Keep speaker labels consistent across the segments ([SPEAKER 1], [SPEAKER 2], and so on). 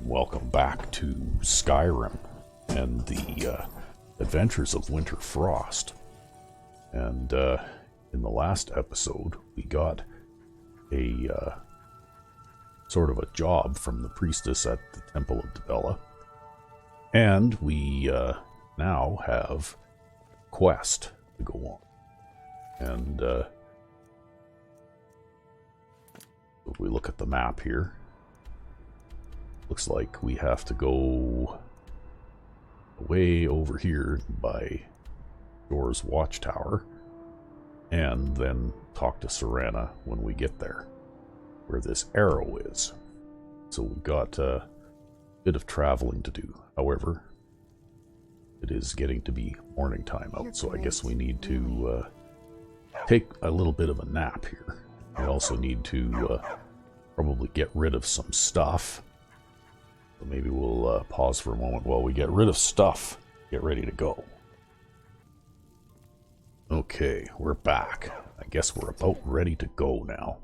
[SPEAKER 1] welcome back to Skyrim and the adventures of Winter Frost. And in the last episode, we got a sort of a job from the priestess at the Temple of Dibella, and we now have a quest to go on. And if we look at the map here, looks like we have to go way over here by Door's watchtower and then talk to Serana when we get there, where this arrow is. So we've got a bit of traveling to do. However, it is getting to be morning time out, so I guess we need to take a little bit of a nap here. We also need to probably get rid of some stuff. So maybe we'll pause for a moment while we get rid of stuff, get ready to go. Okay, we're back. I guess we're about ready to go now.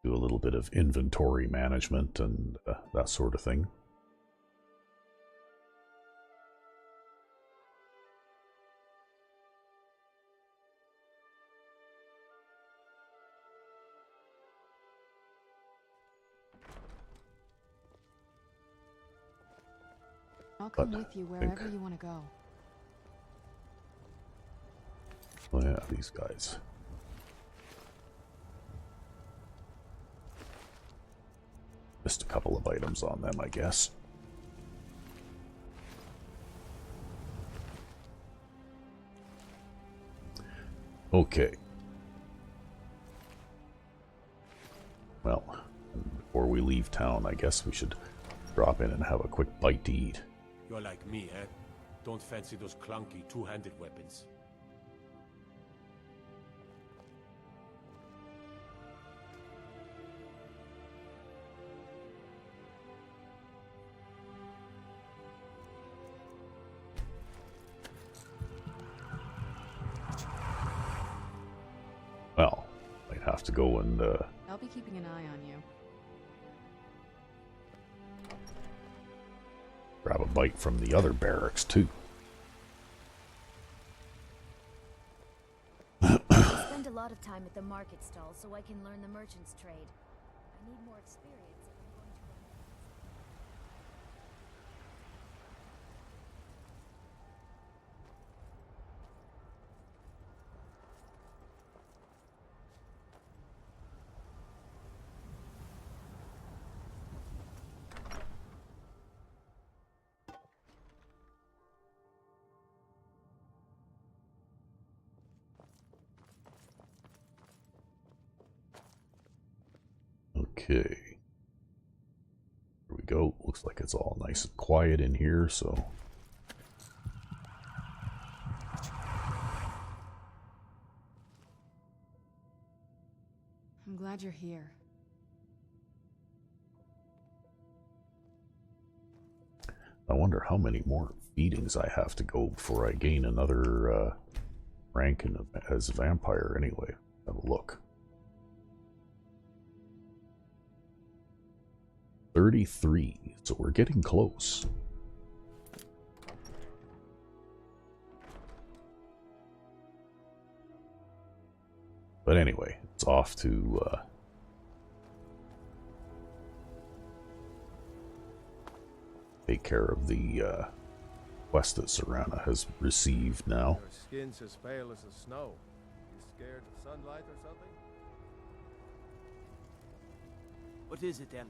[SPEAKER 1] Do a little bit of inventory management and that sort of thing.
[SPEAKER 2] I'll come with you wherever you want to go.
[SPEAKER 1] Oh yeah, these guys. Missed a couple of items on them, I guess. Okay. Well, before we leave town, I guess we should drop in and have a quick bite to eat.
[SPEAKER 3] You're like me, eh? Don't fancy those clunky two-handed weapons.
[SPEAKER 1] Well, might have to go and
[SPEAKER 2] I'll be keeping an eye on you.
[SPEAKER 1] grab a bite from the other barracks, too.
[SPEAKER 4] I spend a lot of time at the market stall so I can learn the merchant's trade. I need more experience if I'm going to run
[SPEAKER 1] Okay. Here we go. Looks like it's all nice and quiet in here, so...
[SPEAKER 2] I'm glad you're here.
[SPEAKER 1] I wonder how many more feedings I have to go before I gain another rank as a vampire anyway. Have a look. 33, so we're getting close. But anyway, it's off to take care of the quest that Serana has received now.
[SPEAKER 5] Your skin's as pale as the snow. You scared of sunlight or something?
[SPEAKER 6] What is it, Elf?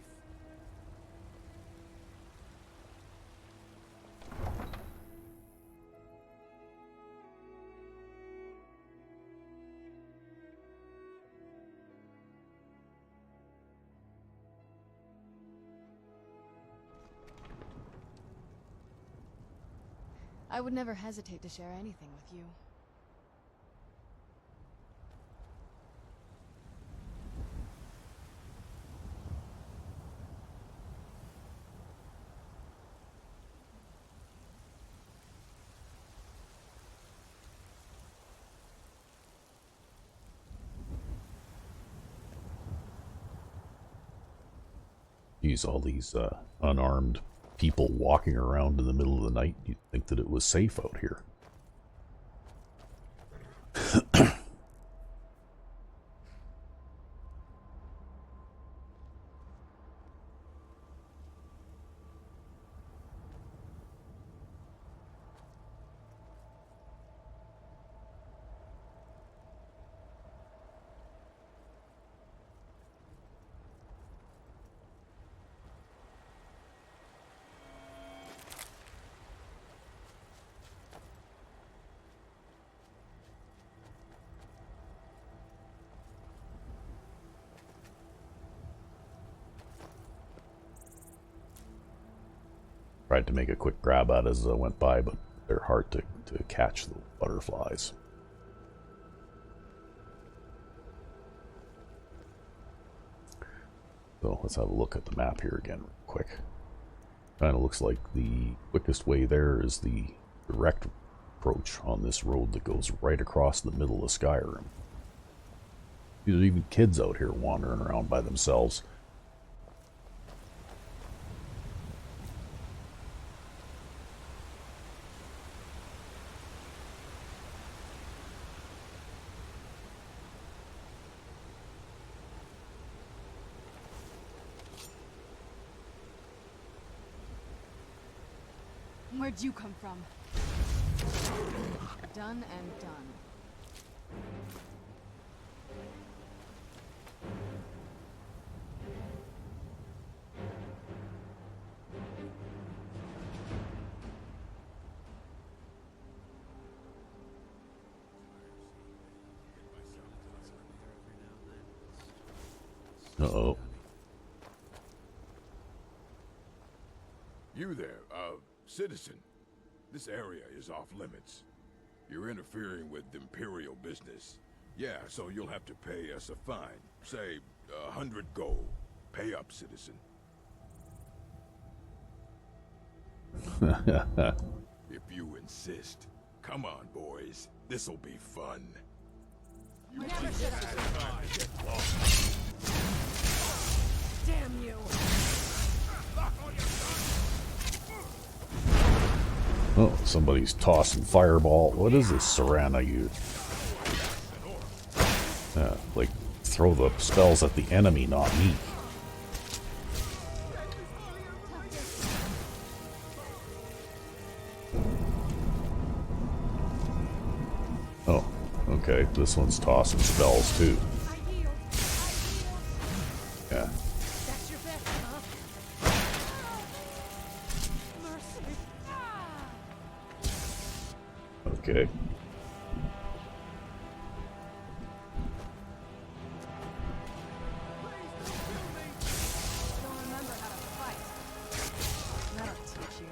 [SPEAKER 2] I would never hesitate to share anything with you.
[SPEAKER 1] Geez, all these unarmed people walking around in the middle of the night. You'd think that it was safe out here. Tried to make a quick grab at it as I went by, but they're hard to catch, the butterflies. So let's have a look at the map here again real quick. Kind of looks like the quickest way there is the direct approach on this road that goes right across the middle of Skyrim. There's even kids out here wandering around by themselves.
[SPEAKER 2] Where'd you come from? Done and done.
[SPEAKER 1] Uh-oh.
[SPEAKER 7] You there, citizen. This area is off limits. You're interfering with Imperial business. Yeah, so you'll have to pay us a fine. Say, 100 gold. Pay up, citizen. If you insist. Come on, boys. This'll be fun. You
[SPEAKER 2] Never should have.
[SPEAKER 7] get lost.
[SPEAKER 2] Damn you!
[SPEAKER 1] Oh, somebody's tossing fireball. What is this, Serana? You like throw the spells at the enemy, not me. Oh, okay. This one's tossing spells too. Yeah.
[SPEAKER 2] That's your best, huh? Mercy!
[SPEAKER 1] Okay.
[SPEAKER 2] Don't remember how to fight. That'll teach you.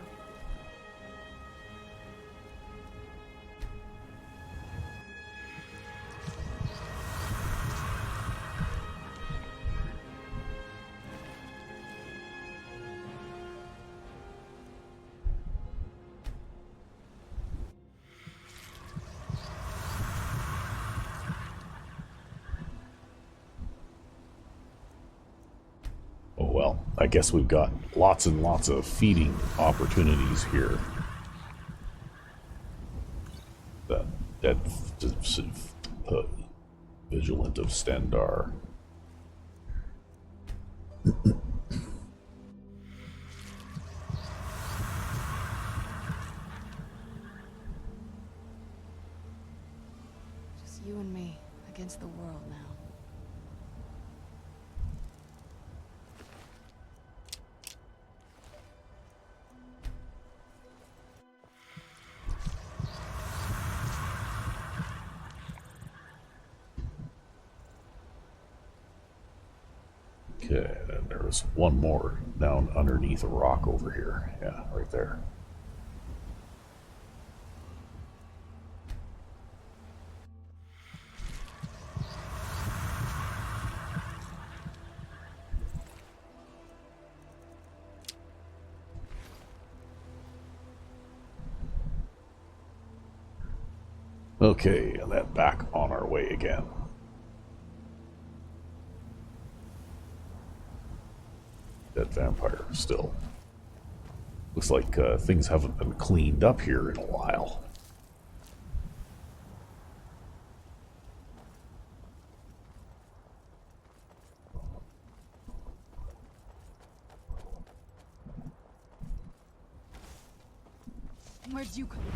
[SPEAKER 1] Oh well, I guess we've got lots and lots of feeding opportunities here. The dead vigilant of Stendar.
[SPEAKER 2] Just you and me against the world now.
[SPEAKER 1] Okay, and there was one more down underneath a rock over here. Yeah, right there. Okay, and then back on our way again. Dead vampire still. Looks like things haven't been cleaned up here in a while.
[SPEAKER 2] Where'd you come from?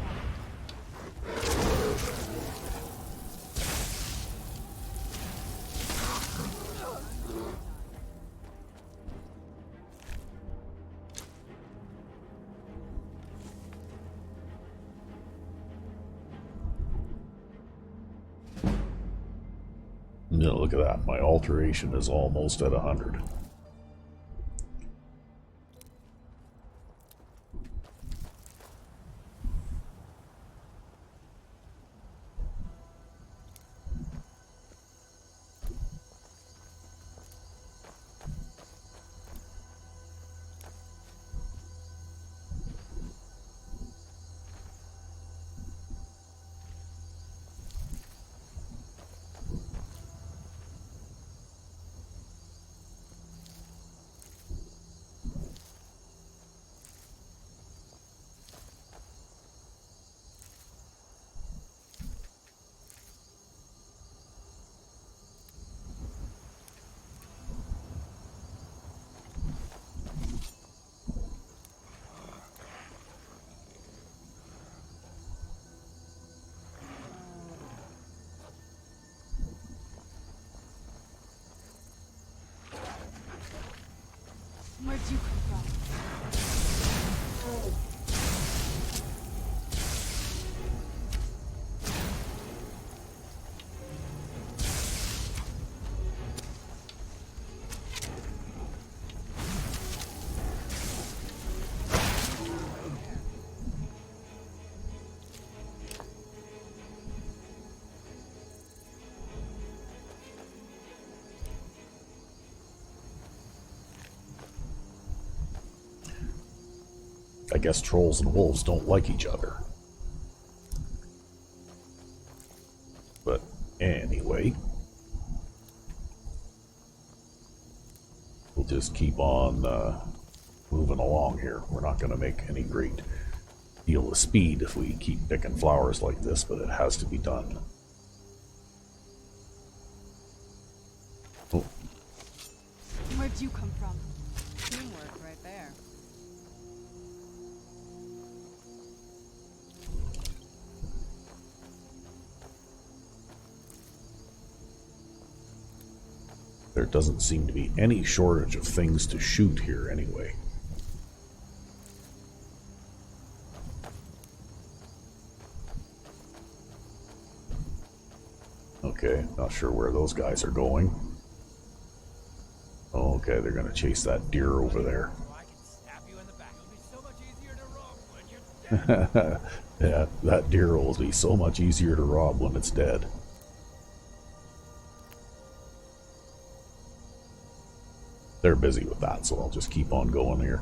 [SPEAKER 1] No, look at that. My alteration is almost at 100.
[SPEAKER 2] Where'd you come from?
[SPEAKER 1] I guess trolls and wolves don't like each other. But anyway, we'll just keep on moving along here. We're not going to make any great deal of speed if we keep picking flowers like this, but it has to be done. Oh.
[SPEAKER 2] Where'd you come from?
[SPEAKER 8] Teamwork right there.
[SPEAKER 1] There doesn't seem to be any shortage of things to shoot here anyway. Okay, not sure where those guys are going. Okay, they're gonna chase that deer over there. Yeah, that deer will be so much easier to rob when it's dead. They're busy with that, so I'll just keep on going here.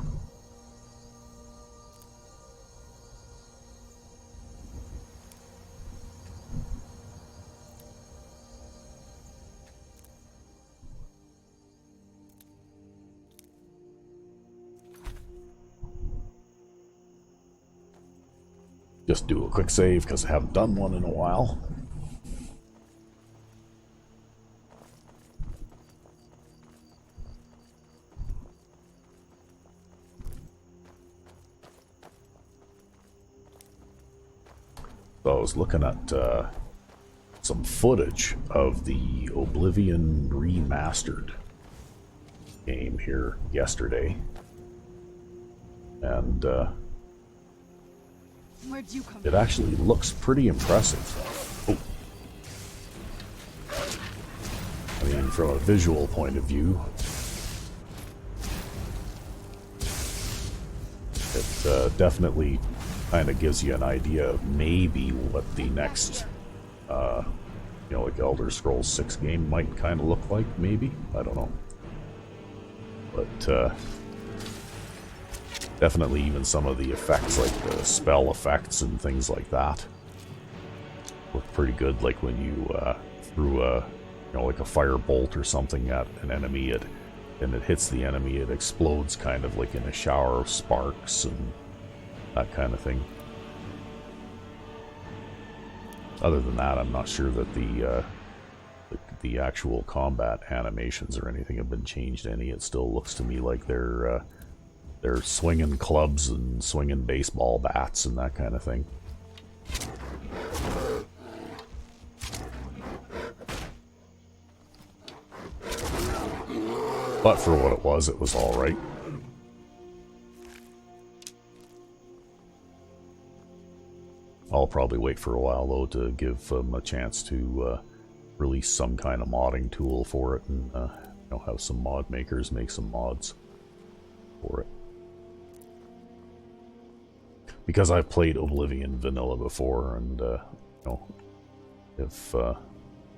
[SPEAKER 1] Just do a quick save because I haven't done one in a while. So I was looking at some footage of the Oblivion Remastered game here yesterday, and
[SPEAKER 2] Where'd you come
[SPEAKER 1] it
[SPEAKER 2] from?
[SPEAKER 1] actually looks pretty impressive. Oh. I mean, from a visual point of view, it definitely kind of gives you an idea of maybe what the next, you know, like Elder Scrolls 6 game might kind of look like, maybe? I don't know. But, definitely even some of the effects, like the spell effects and things like that, look pretty good. Like when you threw a, you know, like a fire bolt or something at an enemy, it and it hits the enemy, it explodes kind of like in a shower of sparks and that kind of thing. Other than that, I'm not sure that the actual combat animations or anything have been changed any. It still looks to me like they're swinging clubs and swinging baseball bats and that kind of thing. But for what it was all right. I'll probably wait for a while though to give them a chance to release some kind of modding tool for it, and you know, have some mod makers make some mods for it. Because I've played Oblivion Vanilla before, and you know, if you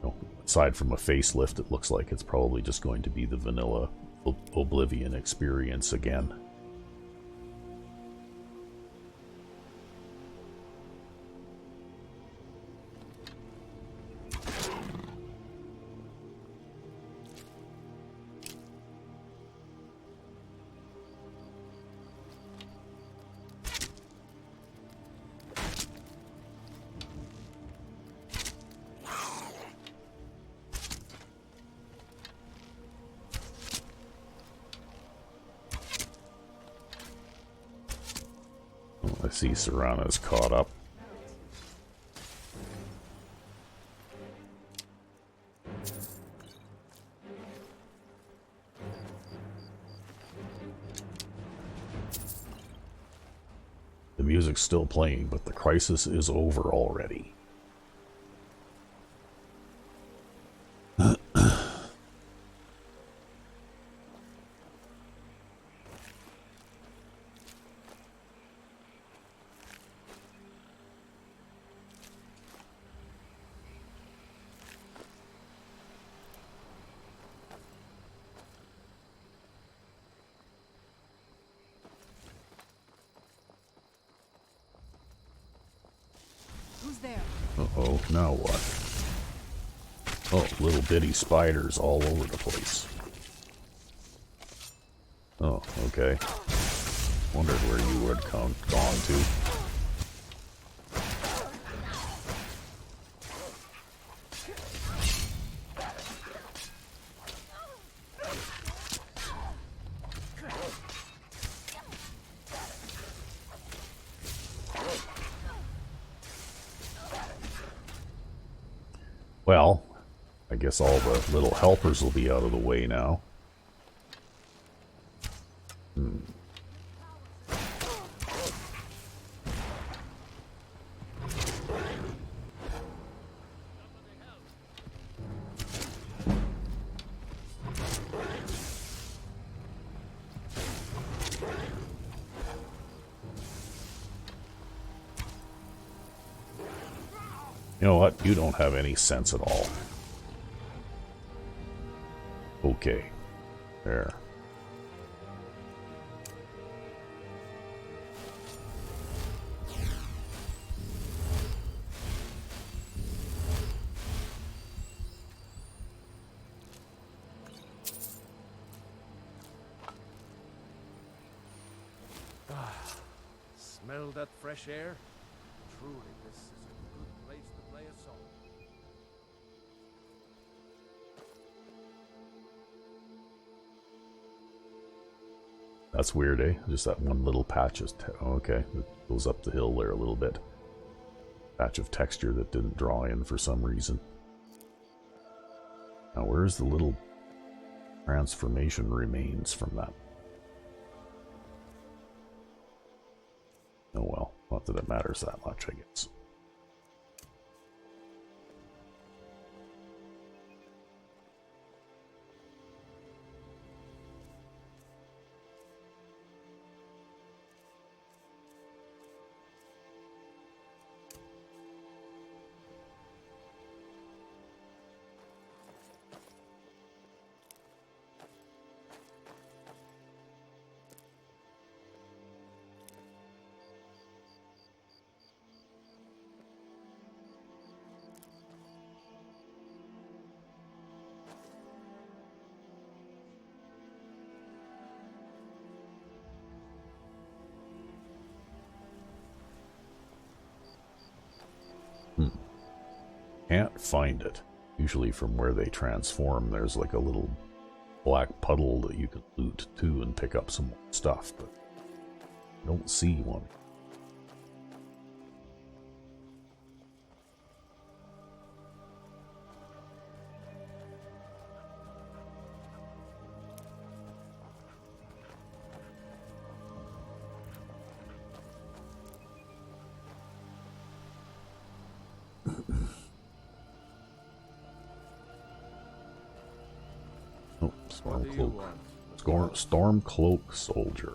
[SPEAKER 1] know, aside from a facelift, it looks like it's probably just going to be the vanilla Oblivion experience again. I see Serana's caught up. The music's still playing, but the crisis is over already.
[SPEAKER 8] Who's there?
[SPEAKER 1] Uh-oh, now what? Oh, little bitty spiders all over the place. Oh, okay. Wondered where you had gone to. Well, I guess all the little helpers will be out of the way now. You know what? You don't have any sense at all. Okay. There.
[SPEAKER 5] Smell that fresh air? Truly, this is a good place to play a song.
[SPEAKER 1] That's weird, eh? Just that one little patch is... okay, it goes up the hill there a little bit. Patch of texture that didn't draw in for some reason. Now, where's the little transformation remains from that? Oh well, not that it matters that much, I guess. Can't find it. Usually from where they transform, there's like a little black puddle that you can loot too and pick up some more stuff, but I don't see one. Oh, Storm Cloak Soldier.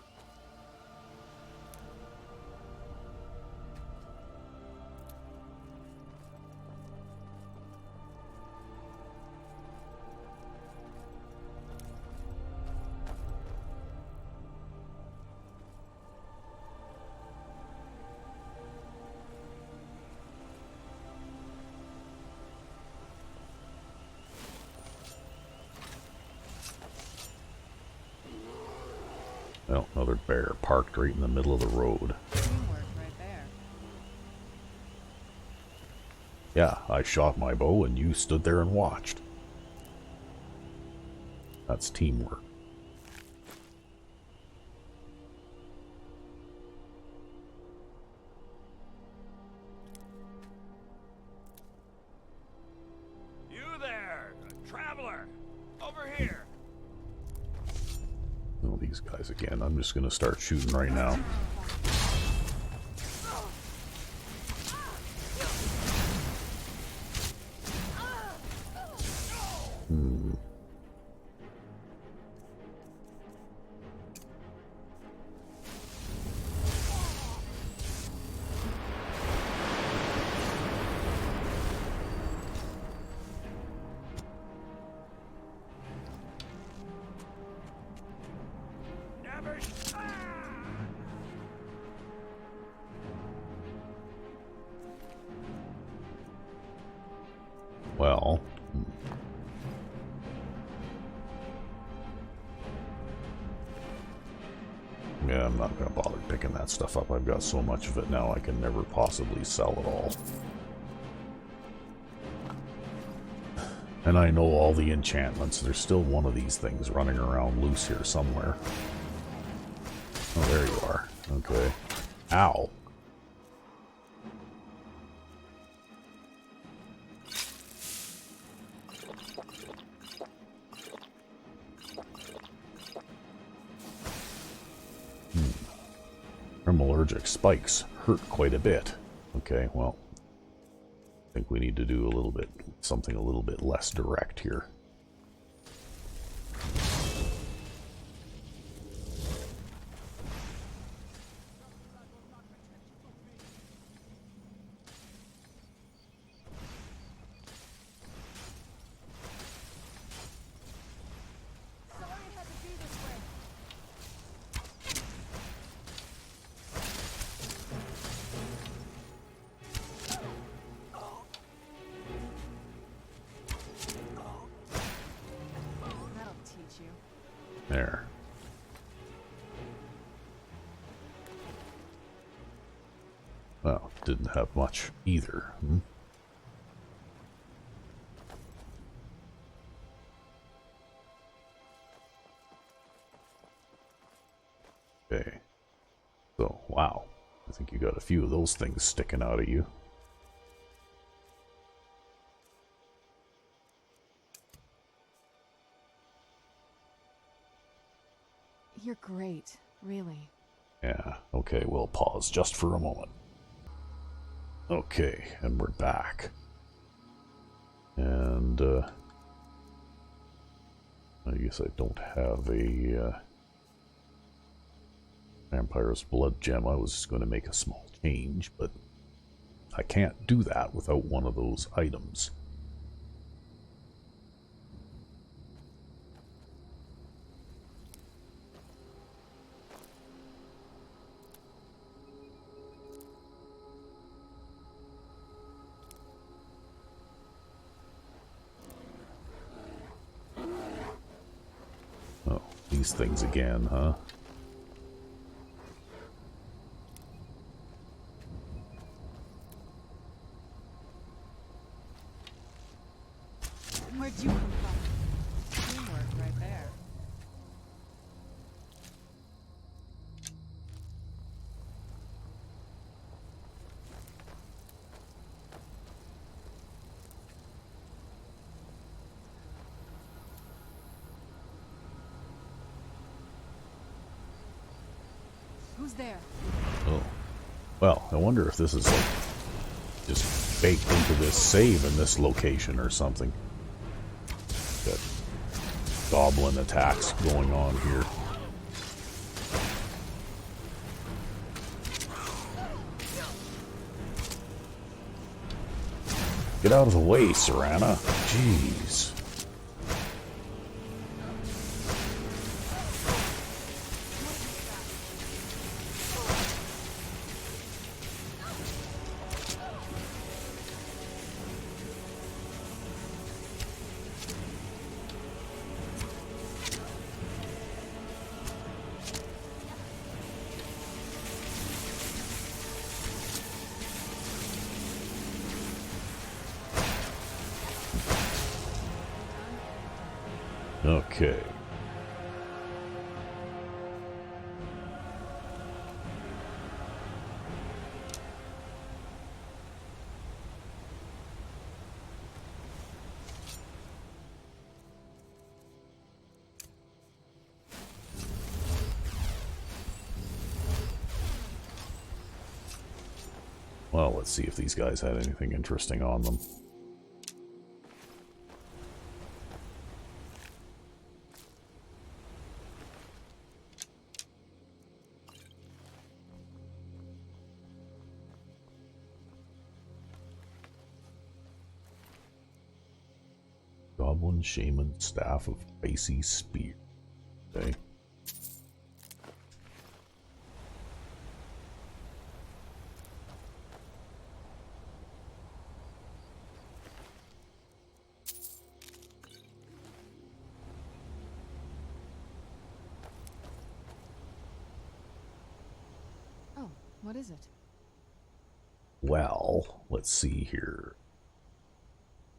[SPEAKER 1] Well, another bear parked right in the middle of the road.
[SPEAKER 8] Teamwork right there.
[SPEAKER 1] Yeah, I shot my bow and you stood there and watched. That's teamwork.
[SPEAKER 5] You there, traveler! Over here!
[SPEAKER 1] Oh, these guys again. I'm just gonna start shooting right now. Well, yeah, I'm not gonna bother picking that stuff up. I've got so much of it now I can never possibly sell it all. And I know all the enchantments. There's still one of these things running around loose here somewhere. Oh, there you are. Okay. Ow. Allergic spikes hurt quite a bit. Okay, well, I think we need to do something a little bit less direct here. There. Well, didn't have much either. Okay. So, wow. I think you got a few of those things sticking out of you.
[SPEAKER 8] You're great, really.
[SPEAKER 1] Yeah, okay, we'll pause just for a moment. Okay, and we're back. And, I guess I don't have a, Vampire's Blood Gem. I was going to make a small change, but I can't do that without one of those items. Oh, these things again, huh?
[SPEAKER 8] Where'd you come from? Teamwork right there. Who's there?
[SPEAKER 1] Oh. Well, I wonder if this is like just baked into this save in this location or something. Got goblin attacks going on here. Get out of the way, Serana. Jeez. Okay. Well, let's see if these guys had anything interesting on them. Goblin Shaman Staff of Icy Spear. Okay.
[SPEAKER 8] Oh, what is it?
[SPEAKER 1] Well, let's see here.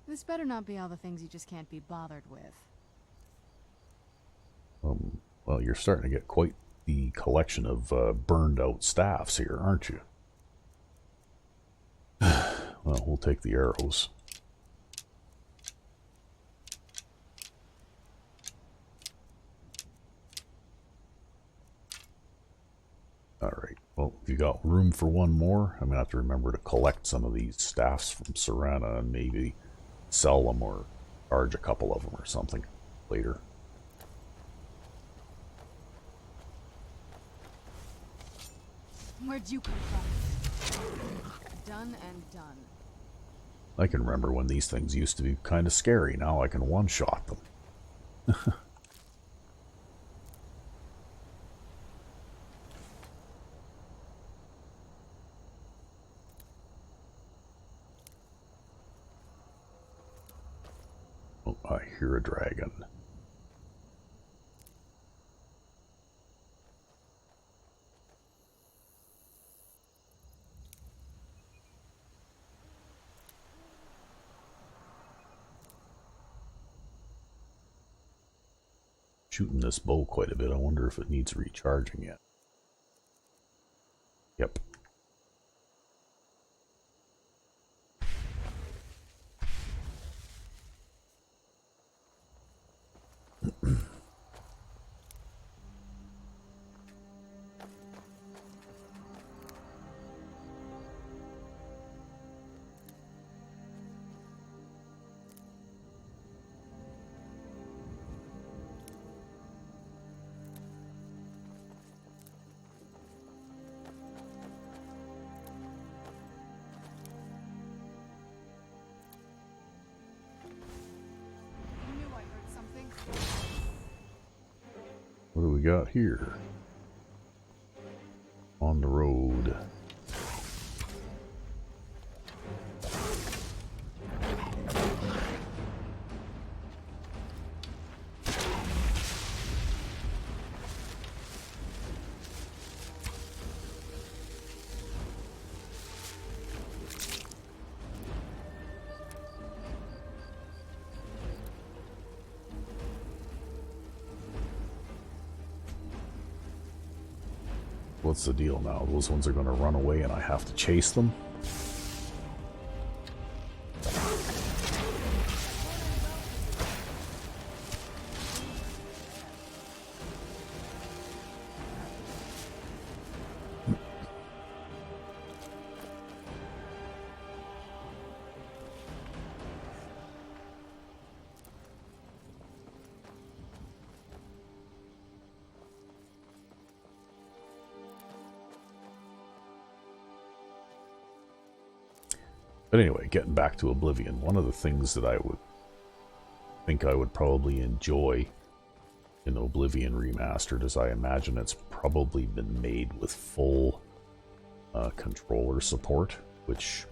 [SPEAKER 8] This better not be all the things you just can't be bothered with.
[SPEAKER 1] Well, you're starting to get quite the collection of burned out staffs here, aren't you? Well, we'll take the arrows. Alright, well, if you got room for one more, I'm going to have to remember to collect some of these staffs from Serana and maybe sell them or charge a couple of them or something later.
[SPEAKER 8] Where'd you come from? Done and done.
[SPEAKER 1] I can remember when these things used to be kind of scary. Now I can one-shot them. Oh, I hear a dragon. Shooting this bow quite a bit. I wonder if it needs recharging yet. Yep.
[SPEAKER 8] I knew I heard something.
[SPEAKER 1] What do we got here? On the road. what's the deal now? Those ones are going to run away and I have to chase them? But anyway, getting back to Oblivion, one of the things that I would think I would probably enjoy in Oblivion Remastered is I imagine it's probably been made with full controller support, which,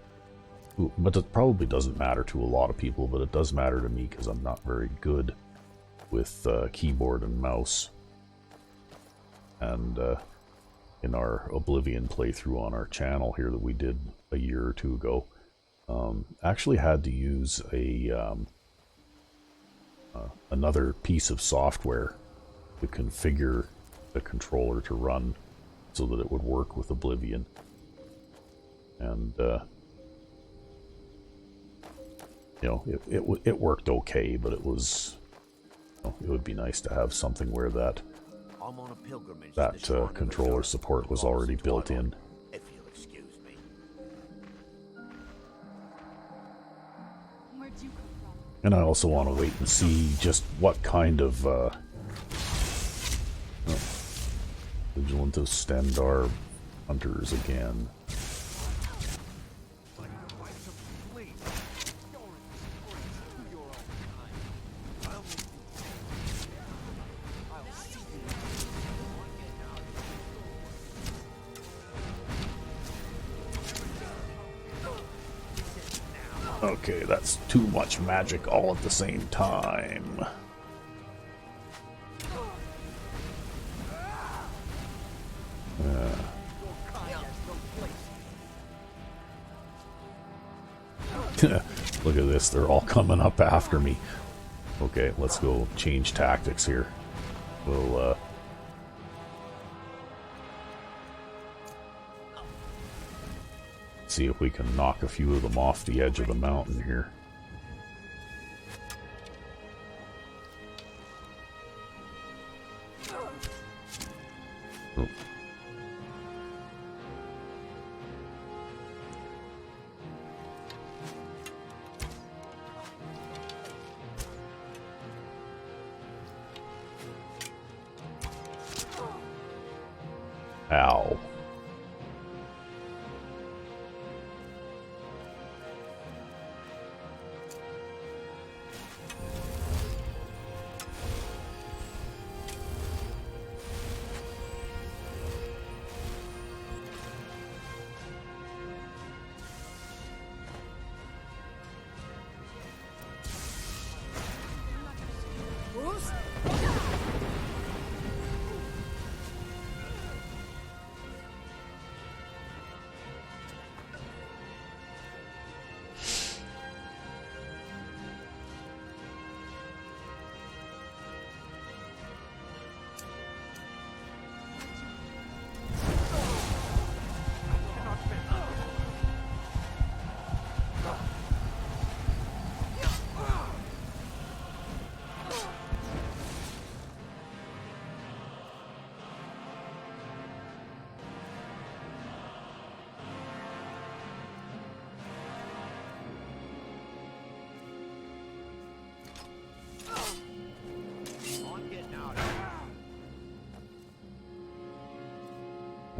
[SPEAKER 1] but it probably doesn't matter to a lot of people, but it does matter to me because I'm not very good with keyboard and mouse. And in our Oblivion playthrough on our channel here that we did a year or two ago, actually had to use a another piece of software to configure the controller to run so that it would work with Oblivion. And you know, it worked okay, but it was, you know, it would be nice to have something where that controller support was already built in. And I also want to wait and see just what kind of Vigilant of Stendarr hunters again. Okay, that's too much magic all at the same time. Look at this, they're all coming up after me. Okay, let's go change tactics here. We'll see if we can knock a few of them off the edge of the mountain here. Oh. Ow.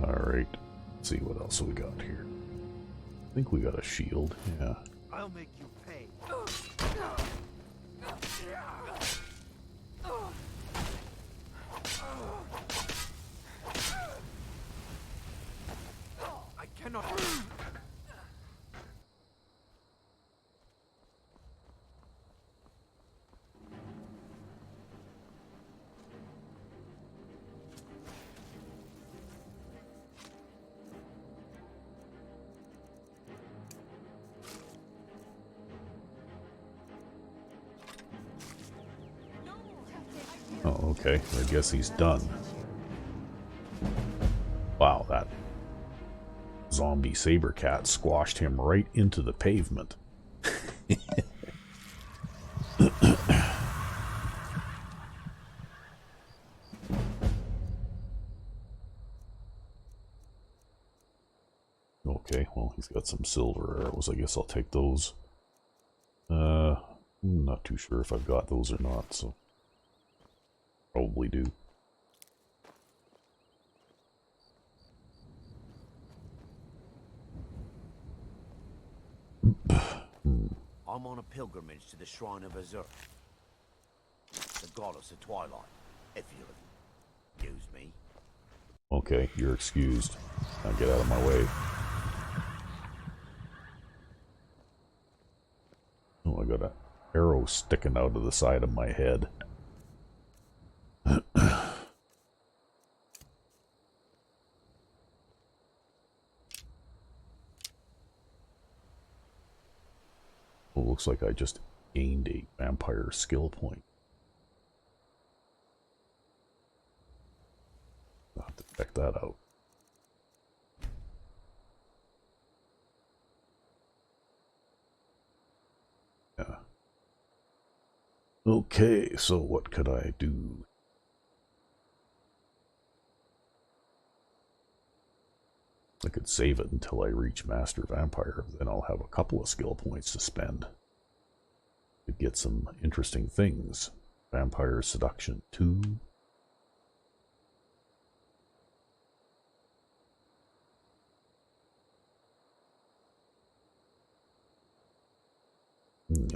[SPEAKER 1] Alright, let's see what else we got here. I think we got a shield, yeah.
[SPEAKER 5] I'll make you pay. I cannot. Oh, okay. I guess he's done. Wow,
[SPEAKER 1] zombie saber cat squashed him right into the pavement. Okay, well, he's got some silver arrows. I guess I'll take those. I'm not too sure if I've got those or not, so probably do.
[SPEAKER 6] I'm on a pilgrimage to the Shrine of Azur, the goddess of twilight, if you'll excuse me.
[SPEAKER 1] Okay, you're excused. Now get out of my way. Oh, I got an arrow sticking out of the side of my head. Well, looks like I just gained a vampire skill point. I'll have to check that out. Yeah. Okay, so what could I do? I could save it until I reach Master Vampire, then I'll have a couple of skill points to spend. Could get some interesting things. Vampire Seduction 2.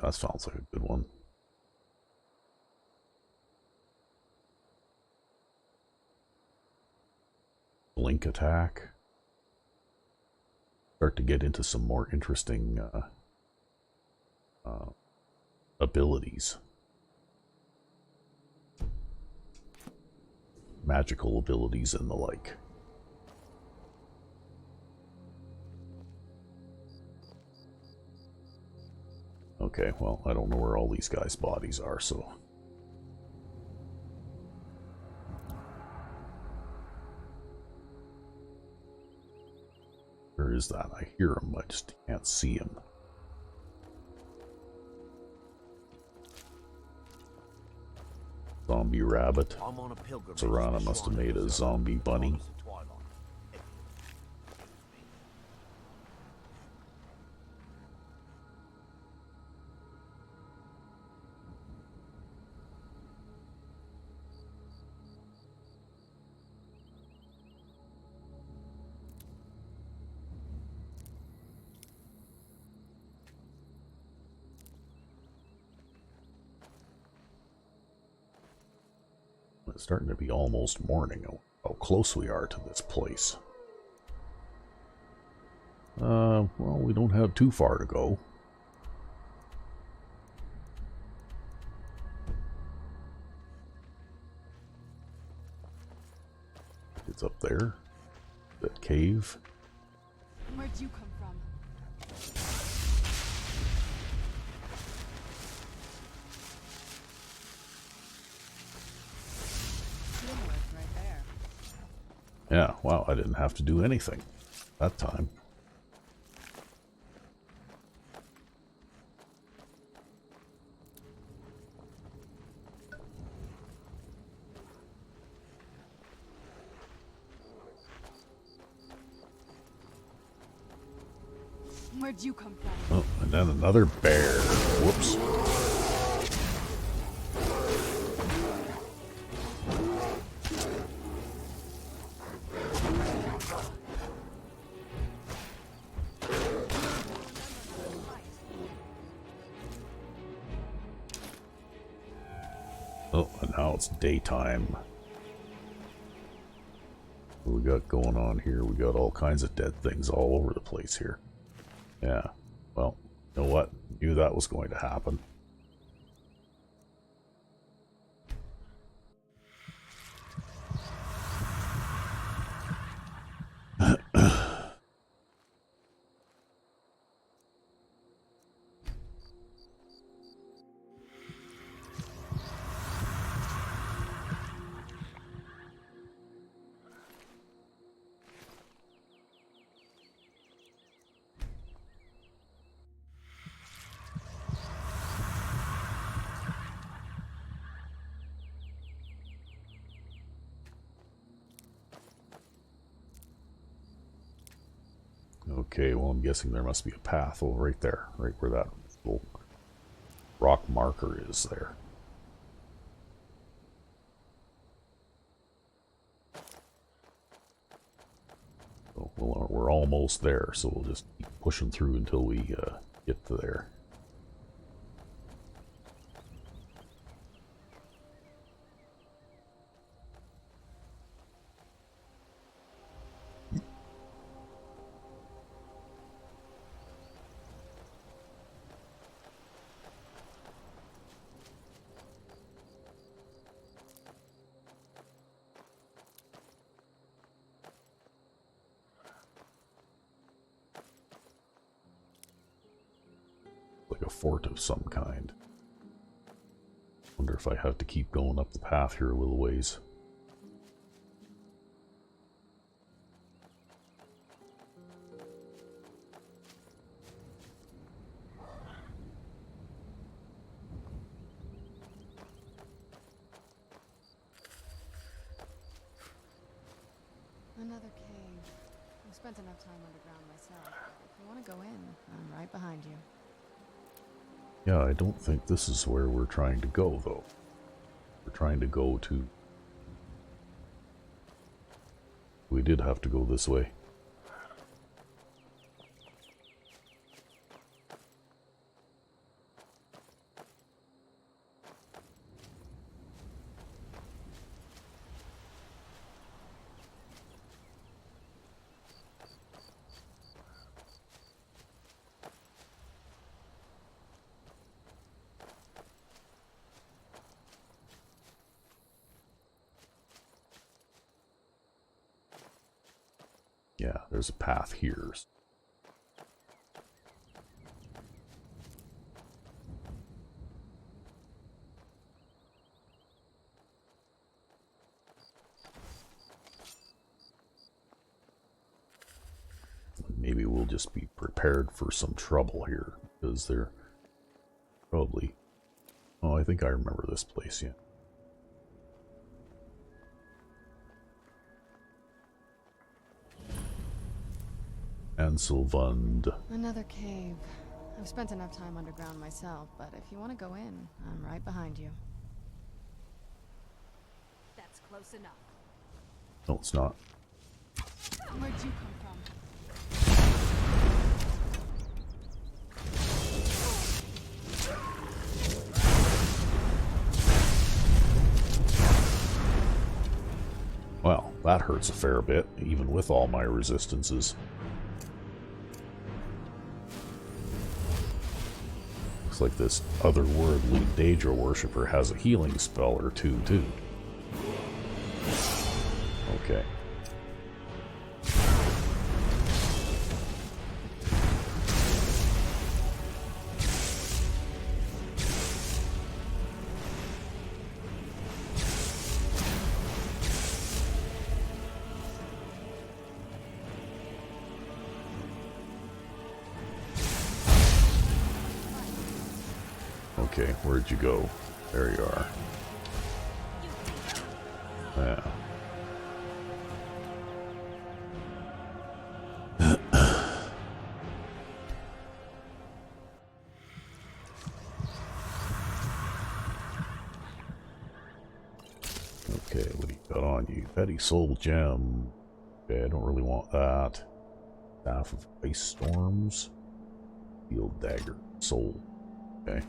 [SPEAKER 1] That sounds like a good one. Blink attack. Start to get into some more interesting abilities. Magical abilities and the like. Okay, well, I don't know where all these guys' bodies are, so... Where is that? I hear him, I just can't see him. Zombie rabbit. Serana must have made a zombie bunny. It's starting to be almost morning. How close we are to this place. Well, we don't have too far to go. It's up there. That cave.
[SPEAKER 8] Where'd you come from?
[SPEAKER 1] Yeah, wow, I didn't have to do anything that time.
[SPEAKER 8] Where'd you come from?
[SPEAKER 1] Oh, and then another bear. Whoops. Oh, and now it's daytime. What we got going on here? We got all kinds of dead things all over the place here. Yeah, well, you know what? Knew that was going to happen. Okay, well, I'm guessing there must be a path over right there, right where that little rock marker is there. So, well, we're almost there, so we'll just keep pushing through until we get to there. Like a fort of some kind. Wonder if I have to keep going up the path here a little ways.
[SPEAKER 8] Another cave. I've spent enough time underground myself. If you want to go in, I'm right behind you.
[SPEAKER 1] Yeah, I don't think this is where we're trying to go, though. We're trying to go to... We did have to go this way. Yeah, there's a path here. Maybe we'll just be prepared for some trouble here, because they're probably... Oh, I think I remember this place, yeah. Anselvund.
[SPEAKER 8] Another cave. I've spent enough time underground myself, but if you want to go in, I'm right behind you.
[SPEAKER 2] That's close enough.
[SPEAKER 1] No, it's not.
[SPEAKER 8] Where'd you come from?
[SPEAKER 1] Well, that hurts a fair bit, even with all my resistances. Looks like this otherworldly Daedra worshipper has a healing spell or two, too. Okay. Okay, where'd you go? There you are. Yeah. Okay, what do you got on you? Petty Soul Gem. Okay, I don't really want that. Staff of Ice Storms. Steel Dagger. Soul. Okay.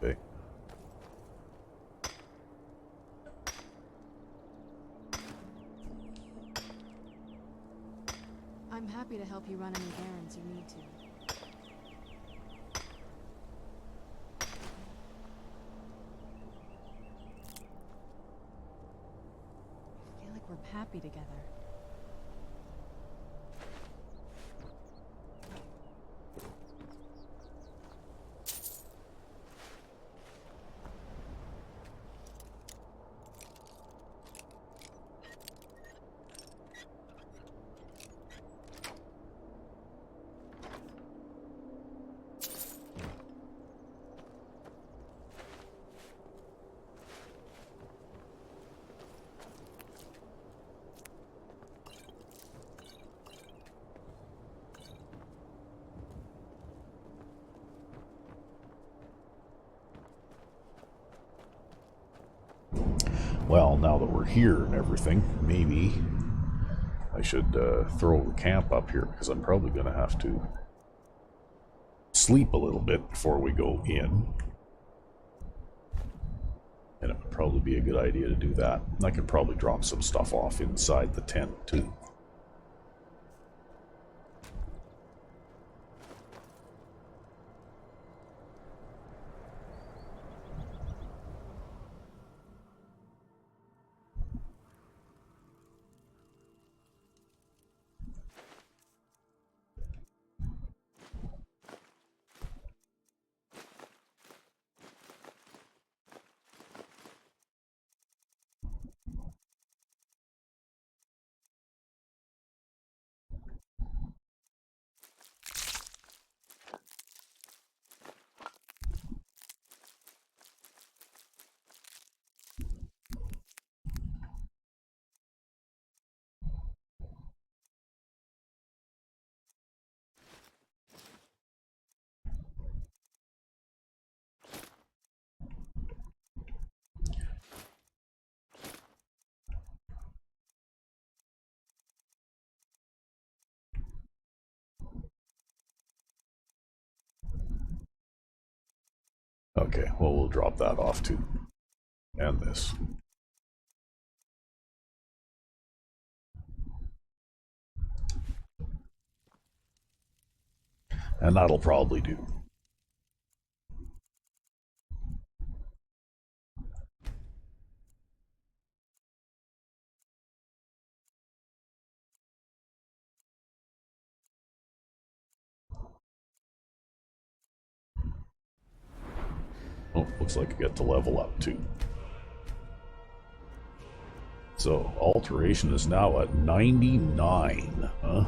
[SPEAKER 1] Okay.
[SPEAKER 8] I'm happy to help you run any errands you need to. I feel like we're happy together.
[SPEAKER 1] Well, now that we're here and everything, maybe I should throw the camp up here, because I'm probably going to have to sleep a little bit before we go in. And it would probably be a good idea to do that. I could probably drop some stuff off inside the tent too. Okay, well, we'll drop that off too. And this. And that'll probably do. Oh, looks like I get to level up too. So, alteration is now at 99, huh?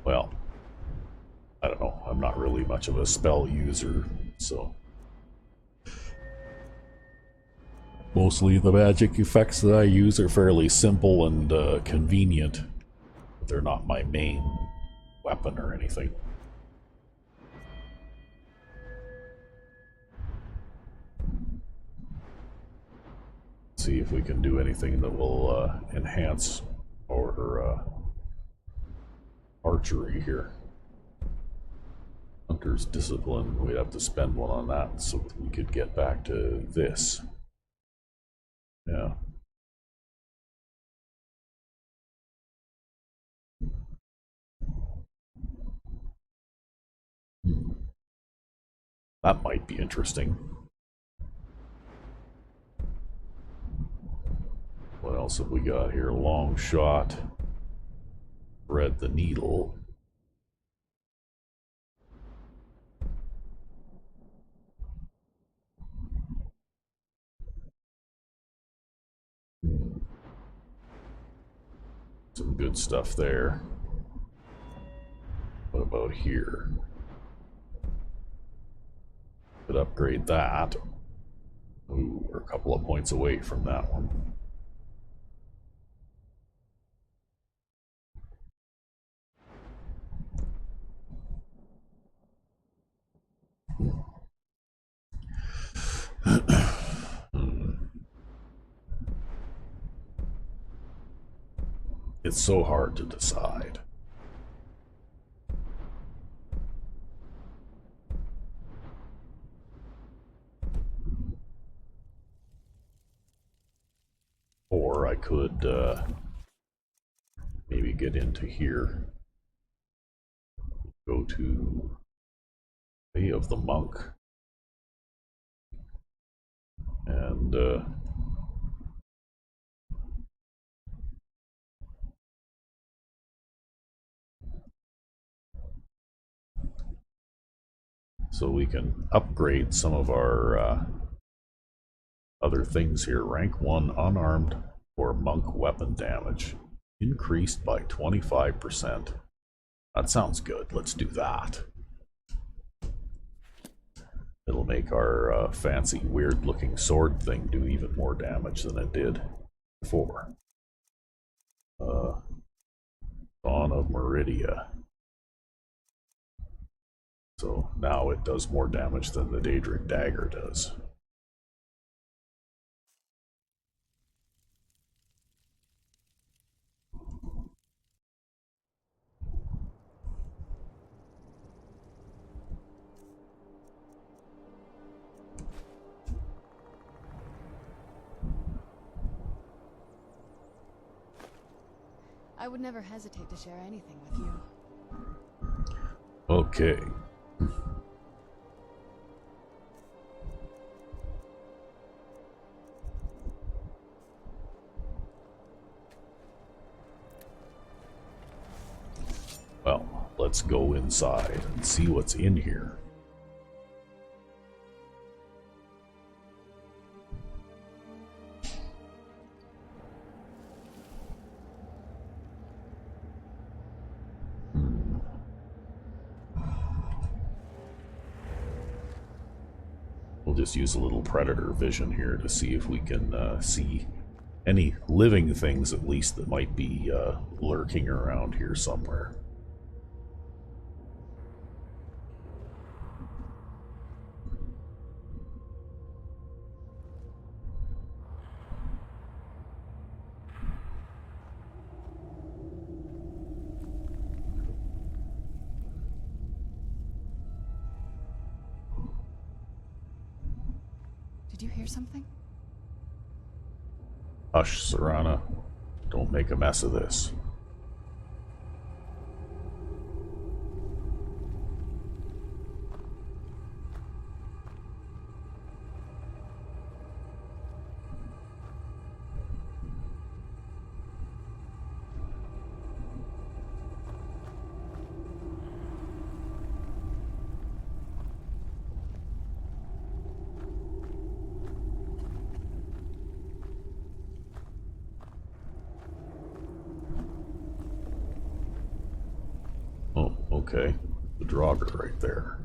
[SPEAKER 1] Well, I don't know. I'm not really much of a spell user, so... Mostly the magic effects that I use are fairly simple and convenient. But they're not my main weapon or anything. See if we can do anything that will enhance our archery here. Hunter's Discipline, we'd have to spend one on that so that we could get back to this. Yeah. That might be interesting. What else have we got here? Long shot. Thread the needle. Some good stuff there. What about here? Could upgrade that. Ooh, we're a couple of points away from that one. It's so hard to decide. Or I could maybe get into here. Go to Way of the Monk. And so we can upgrade some of our other things here. Rank 1 unarmed or monk weapon damage increased by 25%. That sounds good. Let's do that. It'll make our fancy, weird-looking sword thing do even more damage than it did before. Dawn of Meridia. So now it does more damage than the Daedric dagger does.
[SPEAKER 8] I would never hesitate to share anything with you.
[SPEAKER 1] Okay. Well, let's go inside and see what's in here. We'll just use a little predator vision here to see if we can see any living things, at least, that might be lurking around here somewhere.
[SPEAKER 8] Did you hear something?
[SPEAKER 1] Hush, Serana. Don't make a mess of this. Oh, okay. The draugr right there.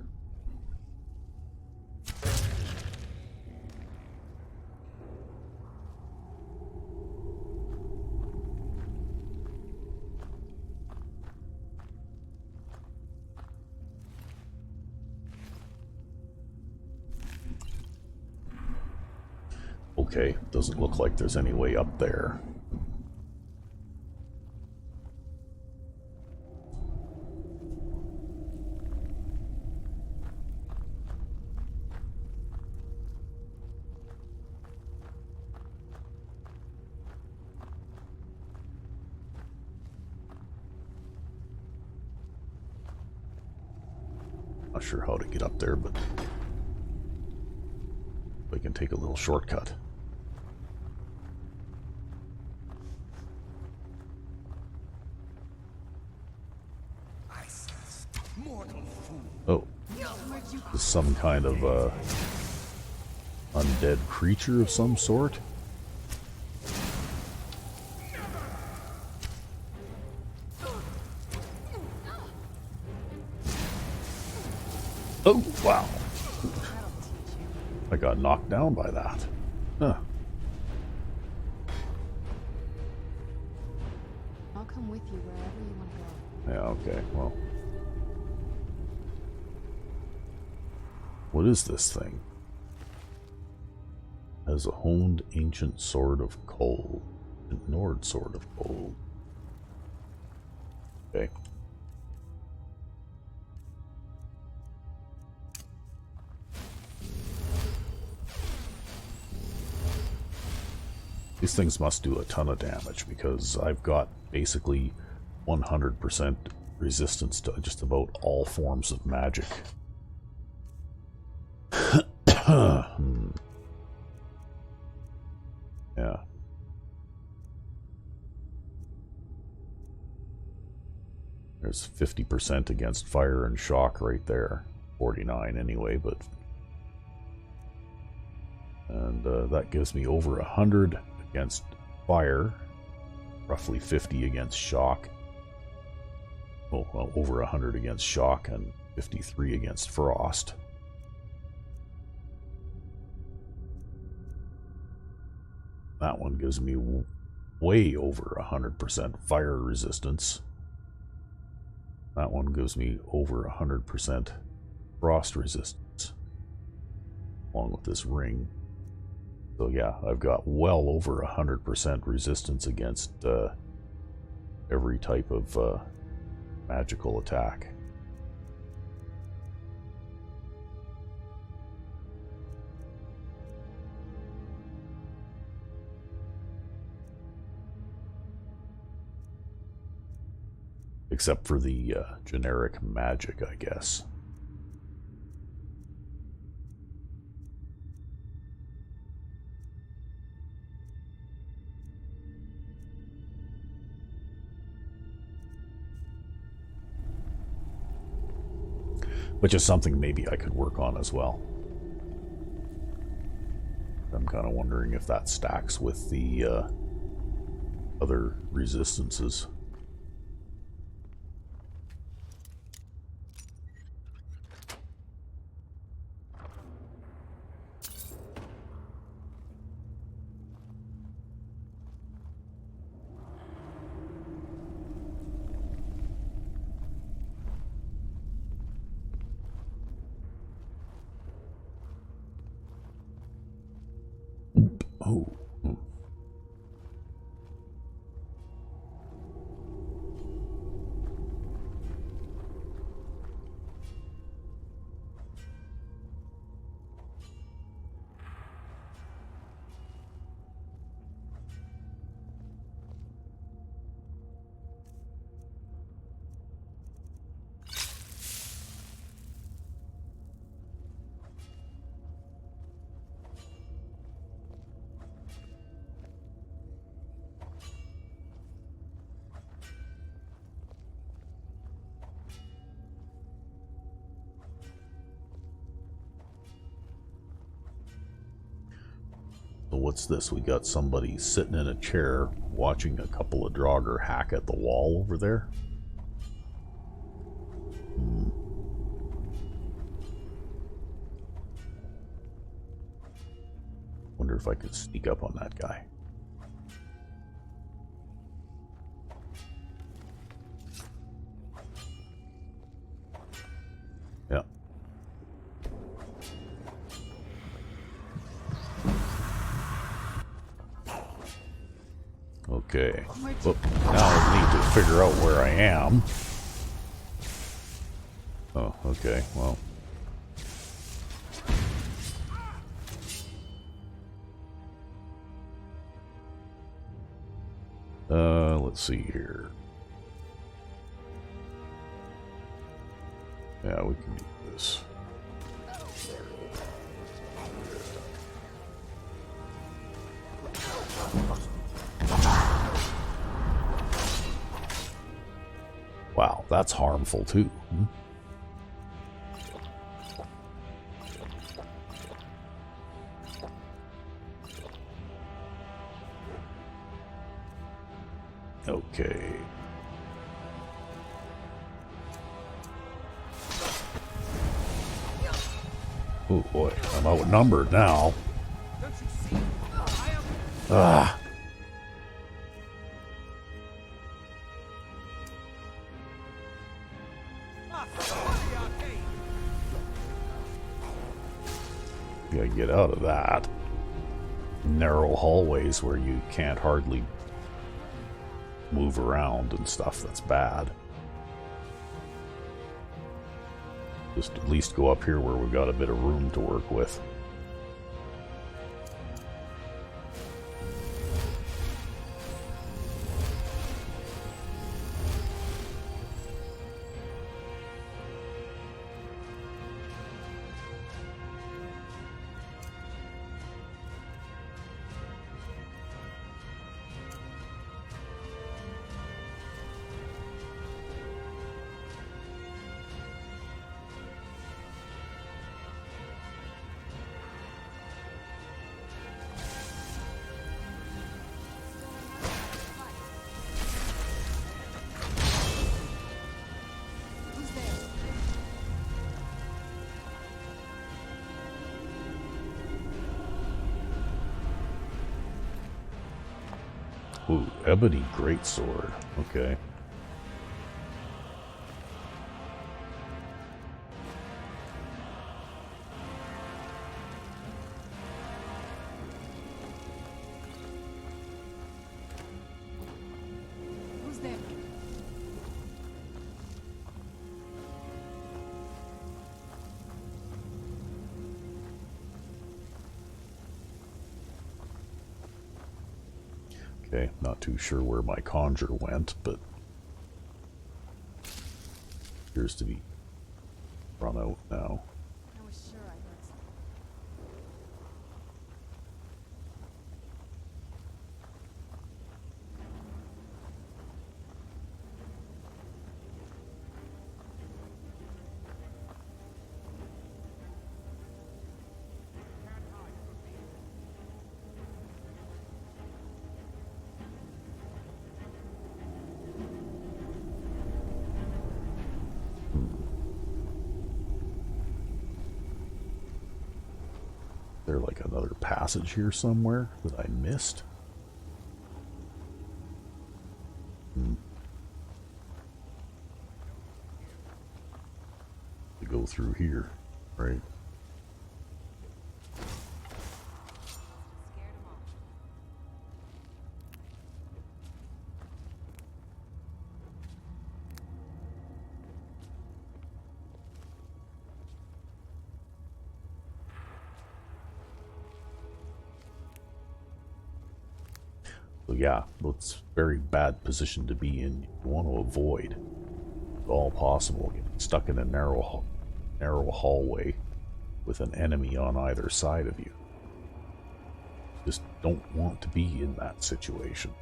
[SPEAKER 1] Okay, doesn't look like there's any way up there. Not sure how to get up there, but we can take a little shortcut. Oh, this is some kind of undead creature of some sort. Oh, wow. I got knocked down by that. Huh.
[SPEAKER 8] I'll come with you wherever you want to go.
[SPEAKER 1] Yeah, okay, well. What is this thing? Has a honed ancient sword of coal. A Nord sword of coal. Okay. These things must do a ton of damage because I've got basically 100% resistance to just about all forms of magic. Yeah. There's 50% against fire and shock right there. 49 anyway, but... And that gives me over 100 against fire. Roughly 50 against shock. Oh, well, over 100 against shock and 53 against frost. That one gives me way over 100% fire resistance. That one gives me over 100% frost resistance, along with this ring. So yeah, I've got well over 100% resistance against every type of magical attack. Except for the generic magic, I guess. Which is something maybe I could work on as well. I'm kind of wondering if that stacks with the other resistances. Oh. So what's this? We got somebody sitting in a chair watching a couple of draugr hack at the wall over there. Wonder if I could sneak up on that guy. Yeah. Okay. Well, now I need to figure out where I am. Oh, okay. Well. Let's see here. Yeah, we can do this. Wow, that's harmful too. Okay. Oh boy, I'm outnumbered now. Ah. Gotta get out of that. Narrow hallways where you can't hardly move around and stuff. That's bad. Just at least go up here where we've got a bit of room to work with. Ooh, ebony greatsword. Okay.
[SPEAKER 8] Who's there?
[SPEAKER 1] Okay, not too sure where my conjure went, but appears to be run out now.
[SPEAKER 8] I was sure I heard something.
[SPEAKER 1] Is there like another passage here somewhere that I missed? To go through here, right?
[SPEAKER 2] Scared 'em off.
[SPEAKER 1] So yeah, it's a very bad position to be in. You want to avoid, if all possible, getting stuck in a narrow hallway with an enemy on either side of you. Just don't want to be in that situation.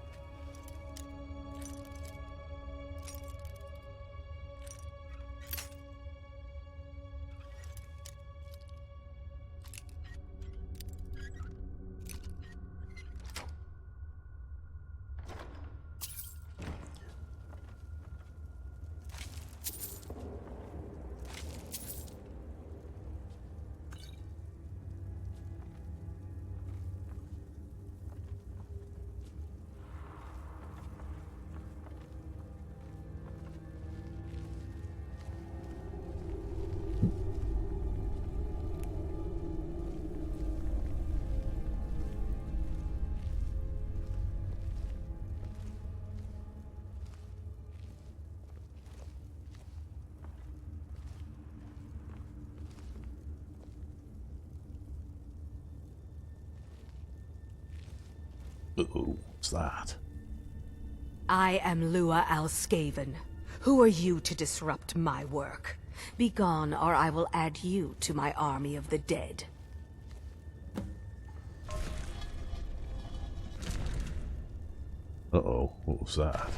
[SPEAKER 1] Uh-oh, what's that?
[SPEAKER 9] I am Lua Alskaven. Who are you to disrupt my work? Begone, or I will add you to my army of the dead.
[SPEAKER 1] Uh-oh, what was that?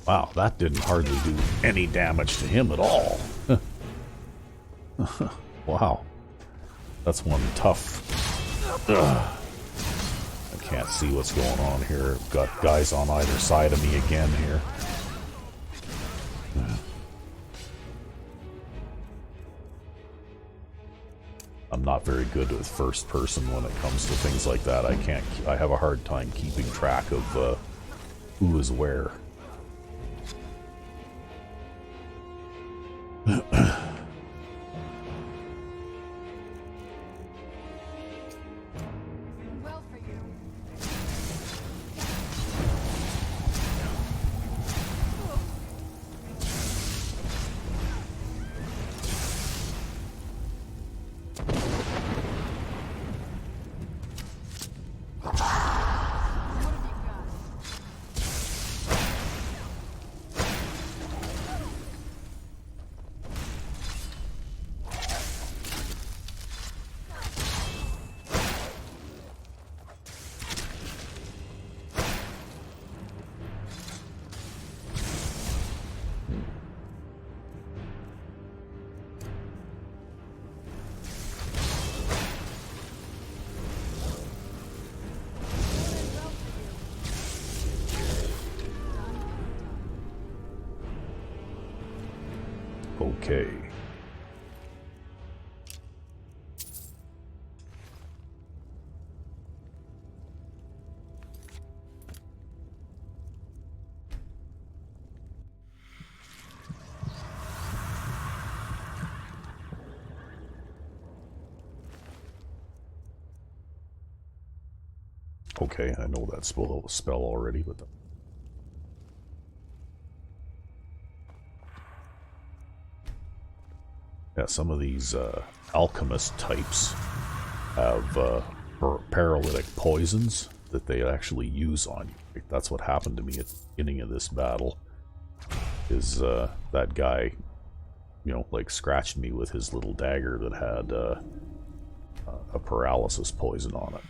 [SPEAKER 1] Wow, that didn't hardly do any damage to him at all. Wow. That's one tough... Ugh. I can't see what's going on here. I've got guys on either side of me again here. I'm not very good with first person when it comes to things like that. I have a hard time keeping track of who is where.
[SPEAKER 8] Well for you. What have you got?
[SPEAKER 1] Okay. Okay, I know that spell already, but yeah, some of these alchemist types have paralytic poisons that they actually use on you. Like, that's what happened to me at the beginning of this battle. Is that guy, you know, like scratched me with his little dagger that had a paralysis poison on it.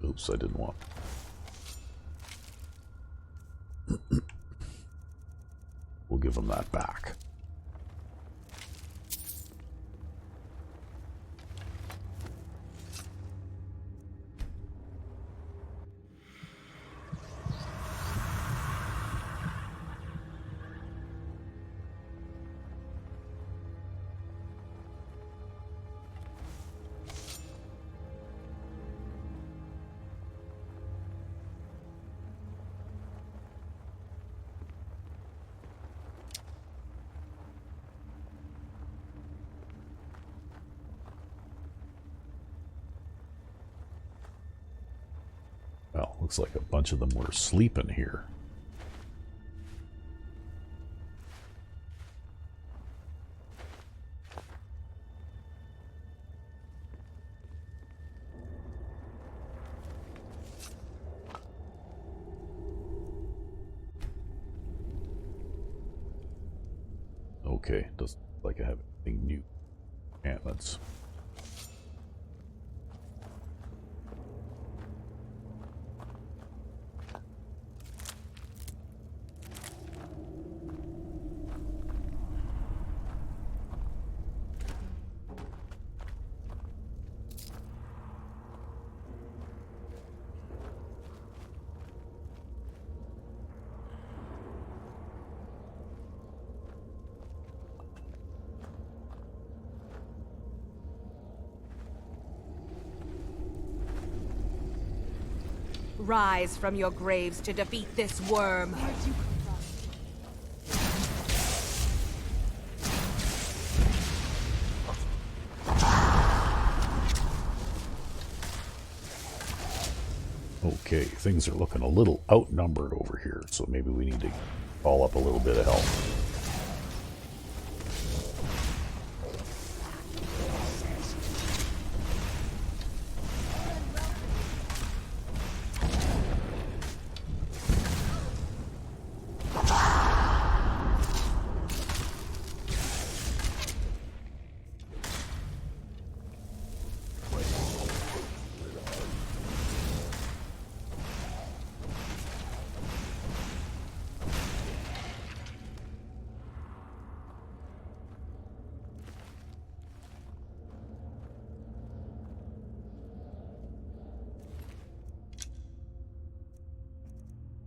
[SPEAKER 1] Oops, I didn't want. We'll give him that back. Well, looks like a bunch of them were sleeping here. Okay, doesn't look like I have anything new. Enchantments.
[SPEAKER 9] Rise from your graves to defeat this worm.
[SPEAKER 1] Okay, things are looking a little outnumbered over here, so maybe we need to call up a little bit of help.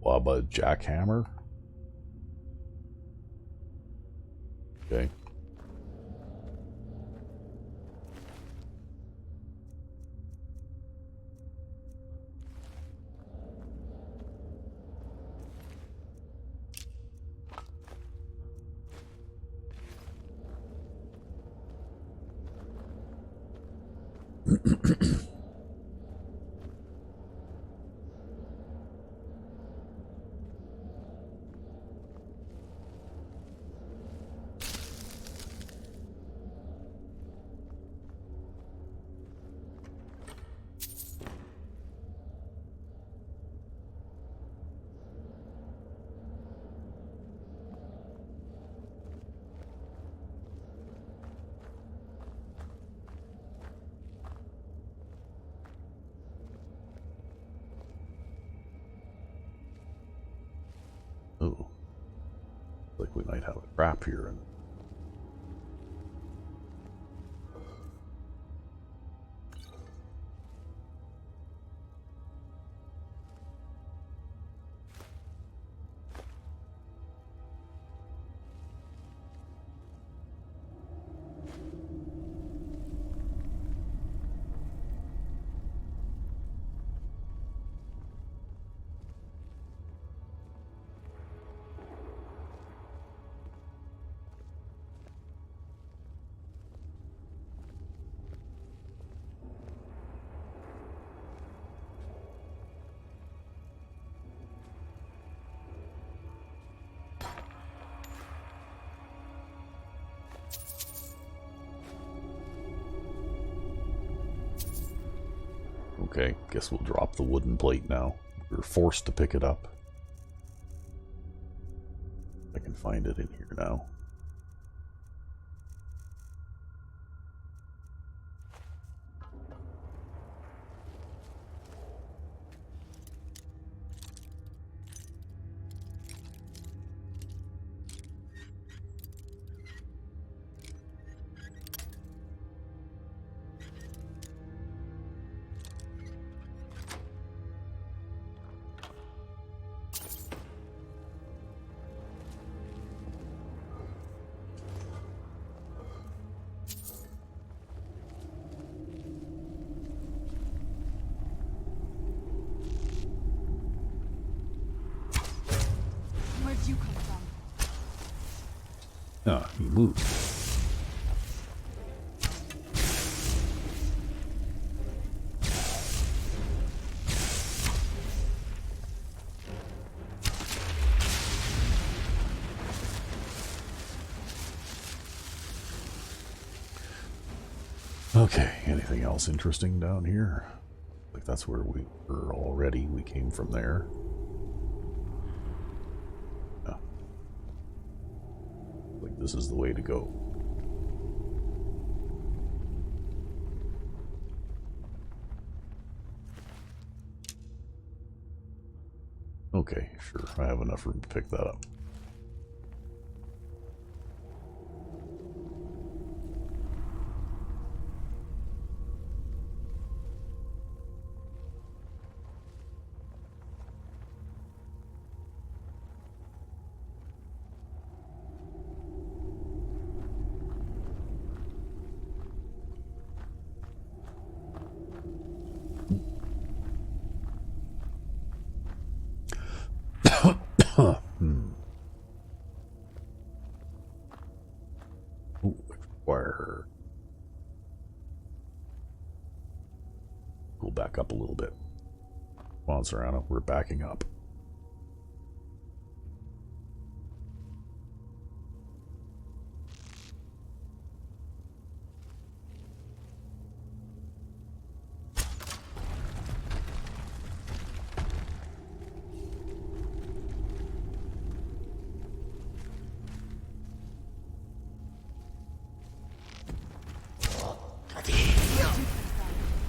[SPEAKER 1] Wabba jackhammer. Okay. Oh. Like we might have a trap here. And okay, guess we'll drop the wooden plate now. We're forced to pick it up. I can find it in here now.
[SPEAKER 8] Where'd you come from?
[SPEAKER 1] Ah, he moved. Okay, anything else interesting down here? Like that's where we were already. We came from there. Oh. Like this is the way to go. Okay, sure. I have enough room to pick that up. Ooh, wire. We'll back up a little bit. Come on, Serana, we're backing up.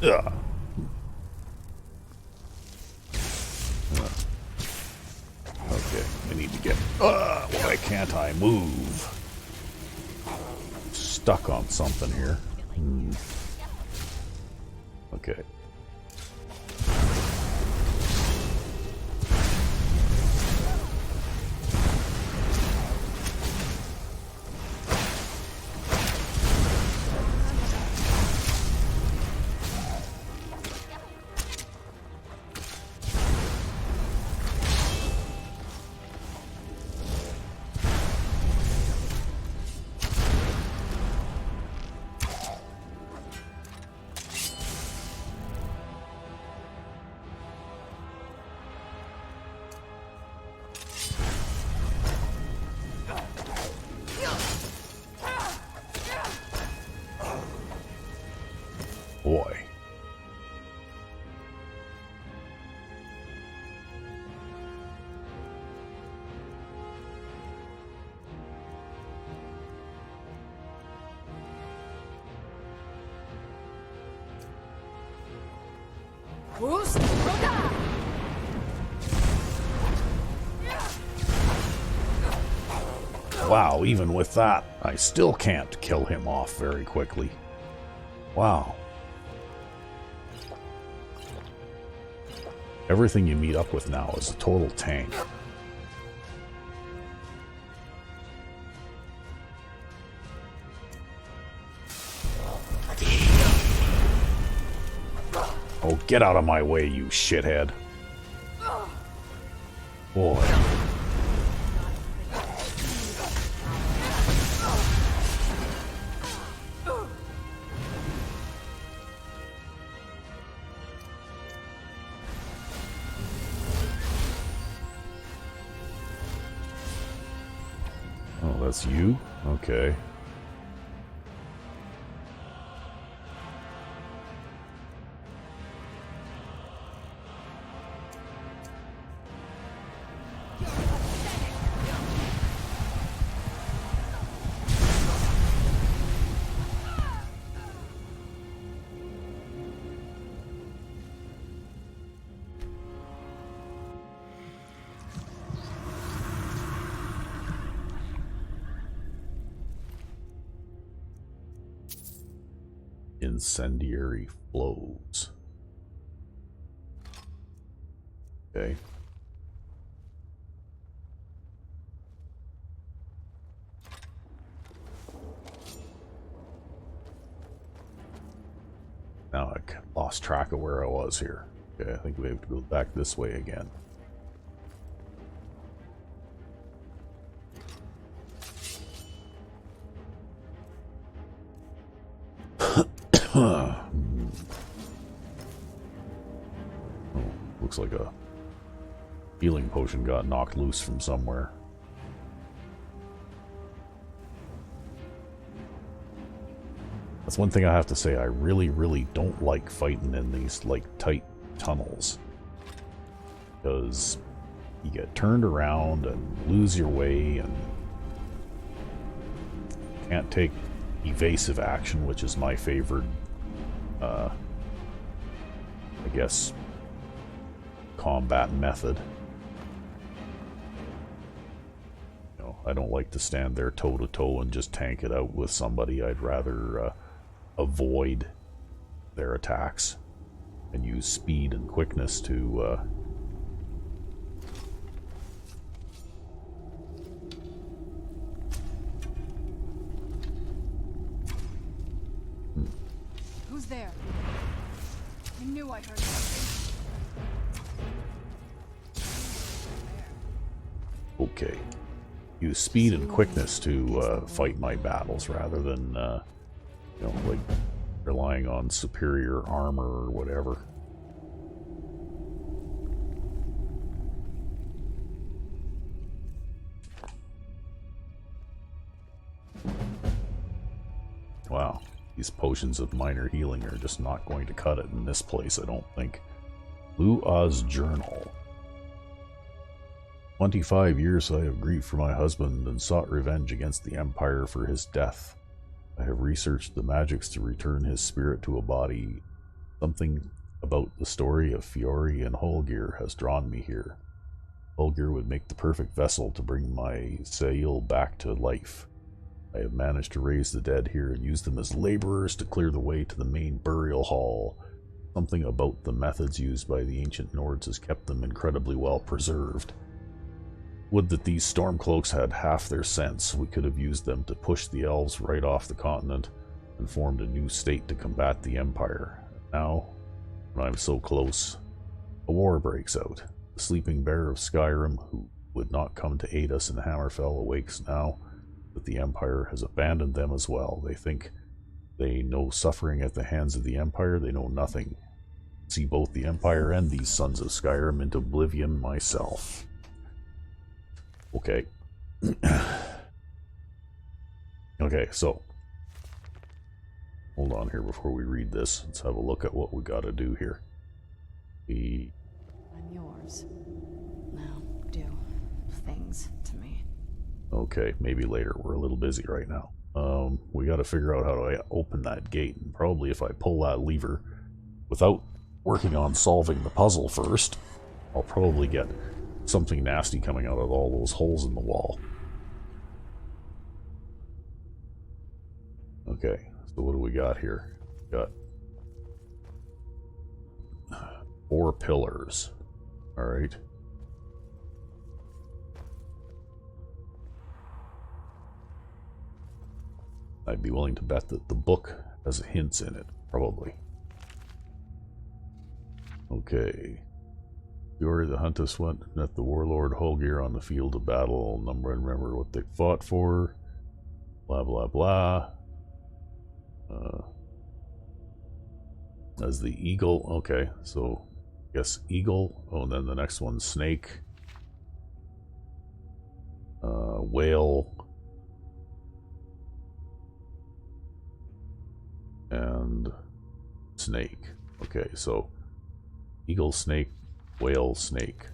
[SPEAKER 1] Ugh. Okay, I need to get... why can't I move? Stuck on something here. Okay. Boy.
[SPEAKER 9] Frost and Serana!
[SPEAKER 1] Wow, even with that, I still can't kill him off very quickly. Wow. Everything you meet up with now is a total tank. Oh, get out of my way, you shithead. Boy. Oh, that's you? Okay. Incendiary flows. Okay. Now I lost track of where I was here. Okay, I think we have to go back this way again. Oh, looks like a healing potion got knocked loose from somewhere. That's one thing I have to say, I really, really don't like fighting in these, like, tight tunnels. Because you get turned around and lose your way and can't take evasive action, which is my favorite, I guess, combat method. You know, I don't like to stand there toe-to-toe and just tank it out with somebody. I'd rather avoid their attacks and use speed and quickness to
[SPEAKER 8] Who's there? I knew I heard something.
[SPEAKER 1] okay. Use speed and quickness to fight my battles rather than you know, like relying on superior armor or whatever. Wow, these potions of minor healing are just not going to cut it in this place, I don't think. Lua's journal. 25 years I have grieved for my husband and sought revenge against the Empire for his death. I have researched the magics to return his spirit to a body. Something about the story of Fiori and Holgir has drawn me here. Holgir would make the perfect vessel to bring my Sail back to life. I have managed to raise the dead here and use them as laborers to clear the way to the main burial hall. Something about the methods used by the ancient Nords has kept them incredibly well preserved. Would that these Stormcloaks had half their sense. We could have used them to push the elves right off the continent and formed a new state to combat the Empire. Now, when I'm so close, a war breaks out. The sleeping bear of Skyrim, who would not come to aid us in Hammerfell, awakes now that the Empire has abandoned them as well. They think they know suffering at the hands of the Empire. They know nothing. See both the Empire and these sons of Skyrim into oblivion myself. Okay. Okay, so hold on here before we read this. Let's have a look at what we gotta do here.
[SPEAKER 8] I'm yours. Now, do things to me.
[SPEAKER 1] Okay, maybe later. We're a little busy right now. We gotta figure out how to open that gate. And probably if I pull that lever without working on solving the puzzle first, I'll probably get something nasty coming out of all those holes in the wall. Okay, so what do we got here? Got 4 pillars. Alright. I'd be willing to bet that the book has hints in it, probably. Okay. Fury the Huntress went and met the warlord Holgir on the field of battle. Number and remember what they fought for. Blah blah blah. As the eagle, okay, so yes, eagle. Oh, and then the next one's snake. Whale. And snake. Okay, so eagle, snake, whale, snake.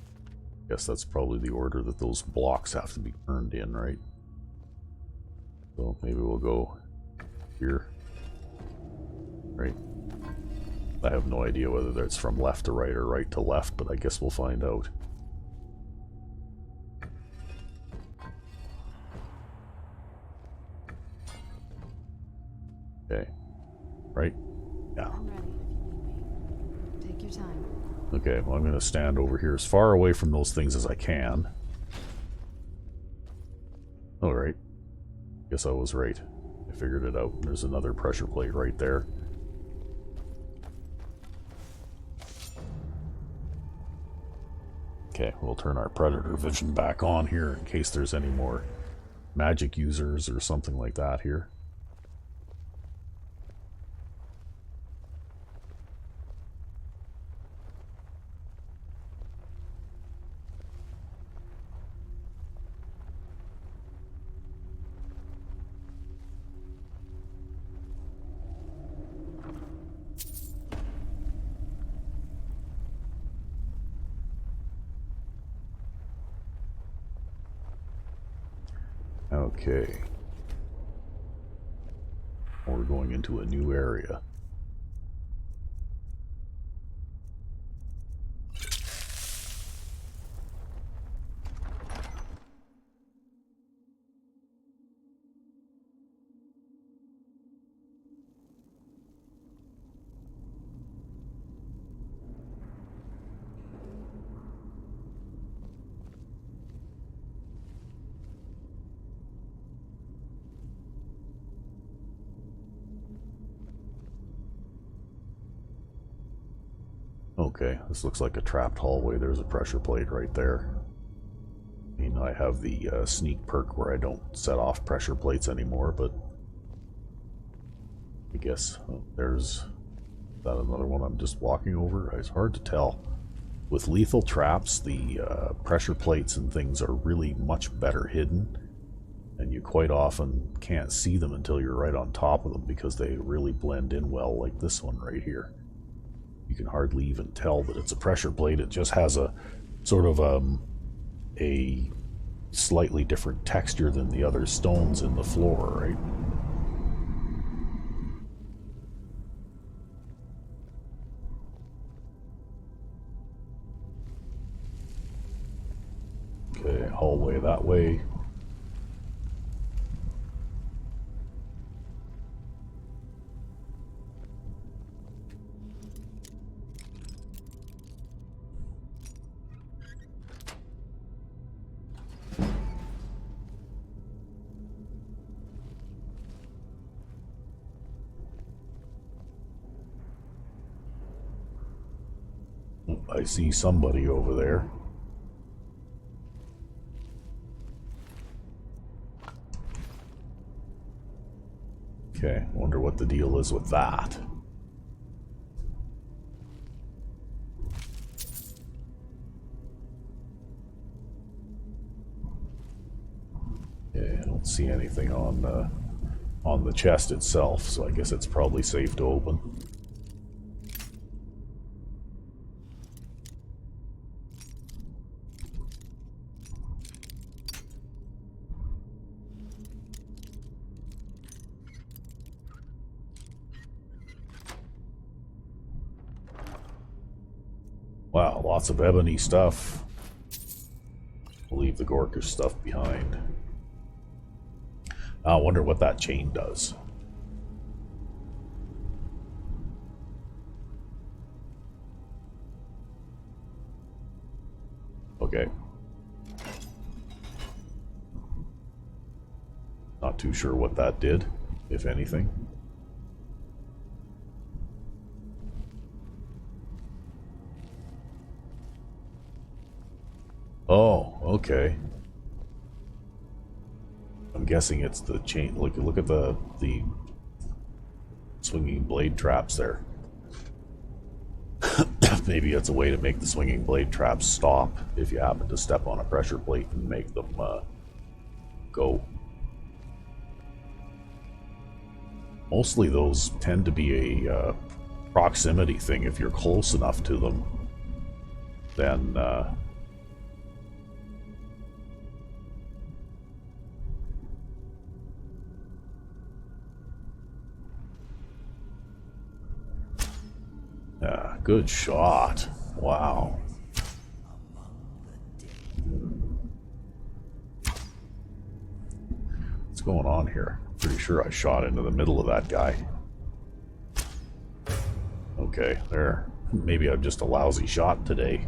[SPEAKER 1] Guess that's probably the order that those blocks have to be turned in, right? So maybe we'll go here. Right. I have no idea whether that's from left to right or right to left, but I guess we'll find out. Okay. Right? Yeah.
[SPEAKER 8] I'm ready if you need me. Take your time.
[SPEAKER 1] Okay, well I'm going to stand over here as far away from those things as I can. Alright. Guess I was right. I figured it out. There's another pressure plate right there. Okay, we'll turn our predator vision back on here in case there's any more magic users or something like that here. Okay. We're going into a new area. Okay, this looks like a trapped hallway. There's a pressure plate right there. I mean, I have the sneak perk where I don't set off pressure plates anymore, but I guess there's that another one I'm just walking over. It's hard to tell. With lethal traps, the pressure plates and things are really much better hidden, and you quite often can't see them until you're right on top of them because they really blend in well, like this one right here. You can hardly even tell that it's a pressure plate. It just has a sort of a slightly different texture than the other stones in the floor, right? Okay, hallway that way. I see somebody over there. Okay, wonder what the deal is with that. Yeah, I don't see anything on the chest itself, so I guess it's probably safe to open. Wow, lots of ebony stuff. We'll leave the Gorkish stuff behind. I wonder what that chain does. Okay. Not too sure what that did, if anything. Oh, okay. I'm guessing it's the chain. Look at the swinging blade traps there. Maybe it's a way to make the swinging blade traps stop if you happen to step on a pressure plate and make them go. Mostly those tend to be a proximity thing. If you're close enough to them, then good shot. Wow. What's going on here? Pretty sure I shot into the middle of that guy. Okay, there. Maybe I'm just a lousy shot today.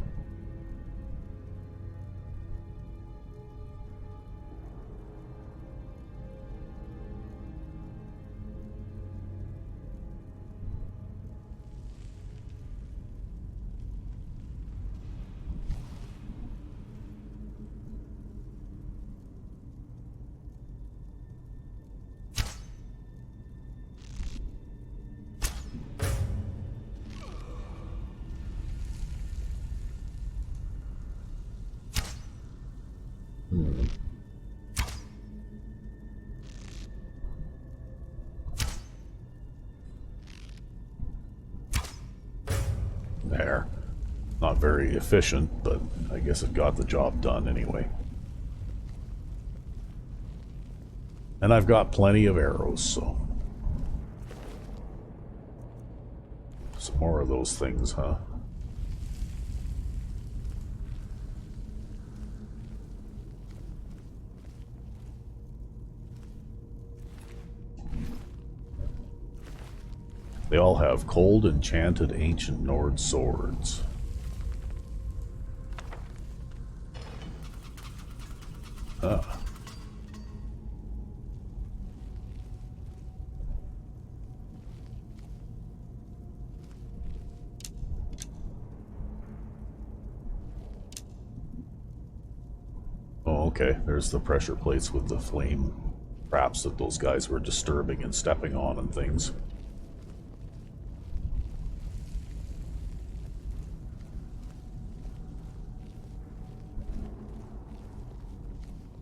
[SPEAKER 1] There. Not very efficient, but I guess it got the job done anyway. And I've got plenty of arrows, so... some more of those things, huh? They all have cold, enchanted, ancient Nord swords. Ah. Oh, okay. There's the pressure plates with the flame traps that those guys were disturbing and stepping on and things.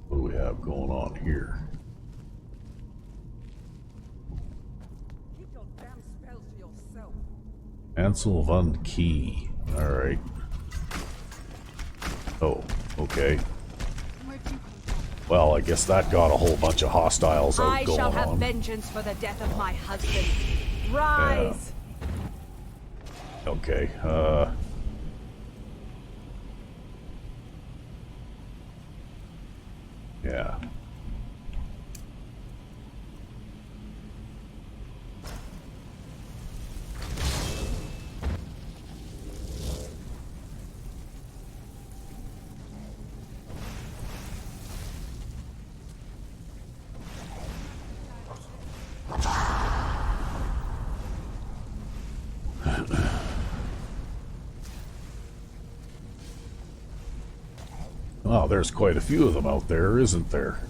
[SPEAKER 1] What do we have going on here?
[SPEAKER 2] Keep your damn spells to yourself.
[SPEAKER 1] Ansel van Key. Alright. Oh, okay. Well, I guess that got a whole bunch of hostiles out going on.
[SPEAKER 9] I shall have vengeance for the death of my husband. Rise!
[SPEAKER 1] Yeah. Okay, yeah. Oh, there's quite a few of them out there, isn't there?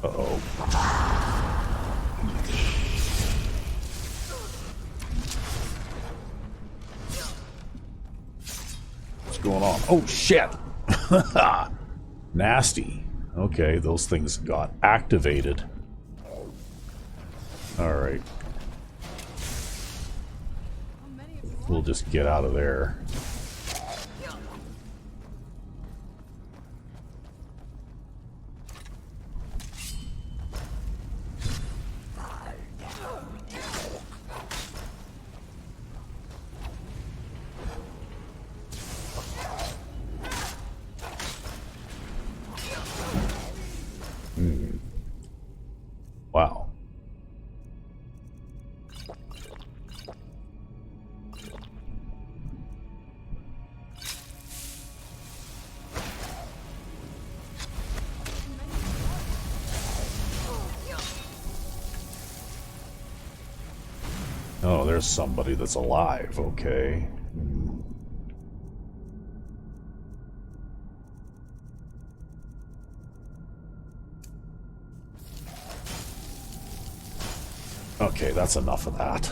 [SPEAKER 1] Uh-oh. What's going on? Oh, shit! Nasty. Okay, those things got activated. Alright. We'll just get out of there. Wow. Oh, there's somebody that's alive, okay. Okay, that's enough of that.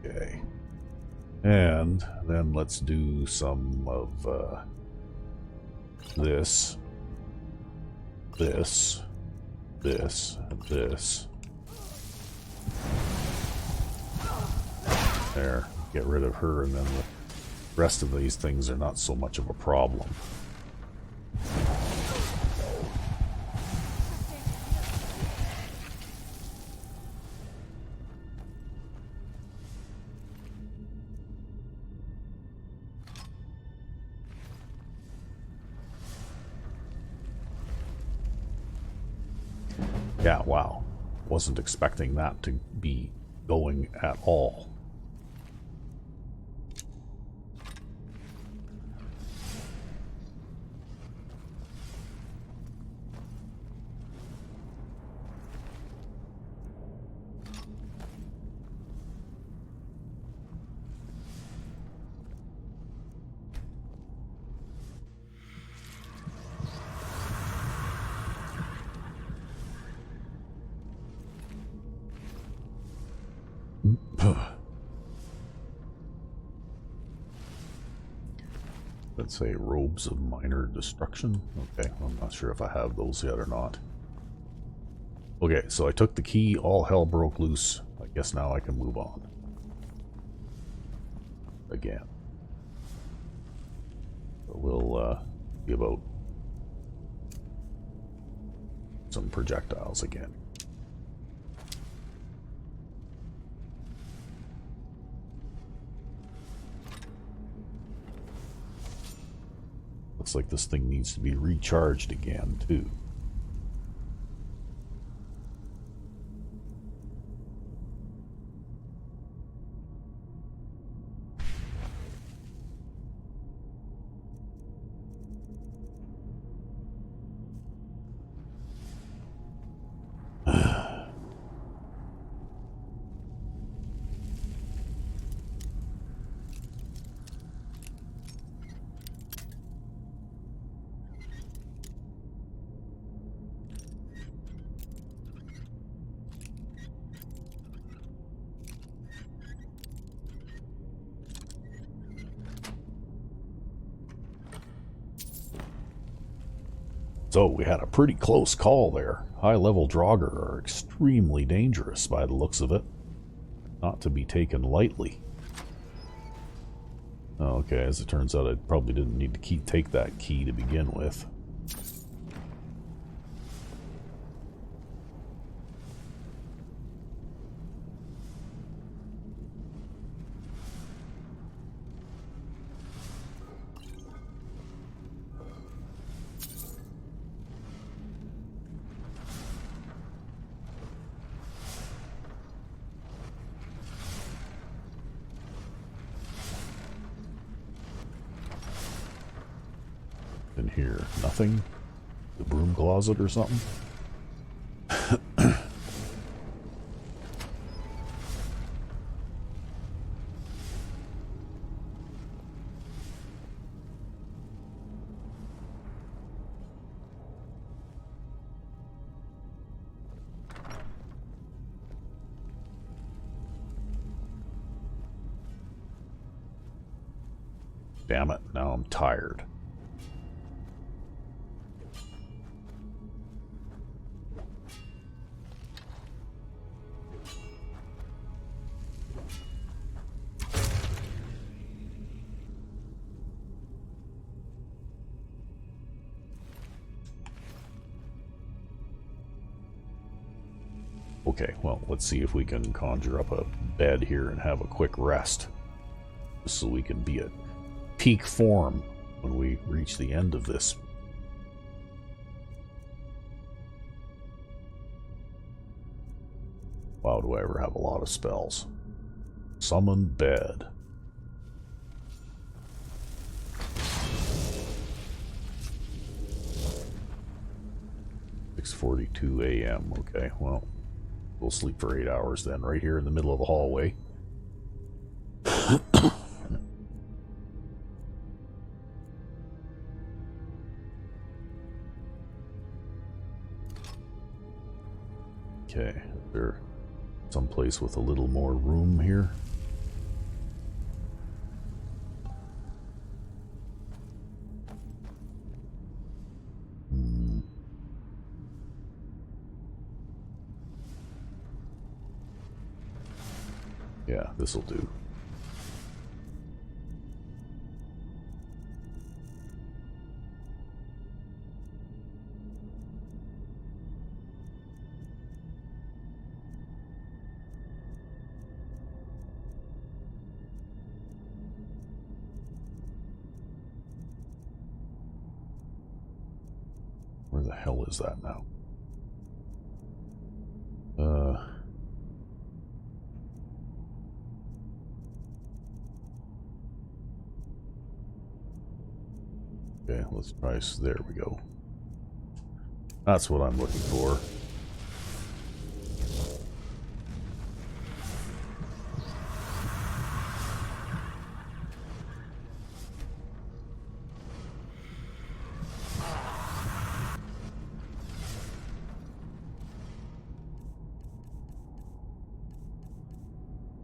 [SPEAKER 1] Okay. And then let's do some of this, this, and this. There, get rid of her, and then the rest of these things are not so much of a problem. Yeah, wow. Wasn't expecting that to be going at all. Let's say robes of minor destruction. Okay, I'm not sure if I have those yet or not. Okay, so I took the key, all hell broke loose. I guess now I can move on. Again. So we'll give out some projectiles again. Looks like this thing needs to be recharged again, too. So we had a pretty close call there. High-level draugr are extremely dangerous by the looks of it. Not to be taken lightly. Okay, as it turns out, I probably didn't need to take that key to begin with. In here, nothing? The broom closet or something? Damn it, now I'm tired. Okay, well, let's see if we can conjure up a bed here and have a quick rest, just so we can be at peak form when we reach the end of this. Wow, do I ever have a lot of spells. Summon bed. .42 a.m. Okay, well, we'll sleep for 8 hours then, right here in the middle of the hallway. Okay, is there someplace with a little more room here? Yeah, this'll do. Where the hell is that now? Okay, let's try. There we go. That's what I'm looking for.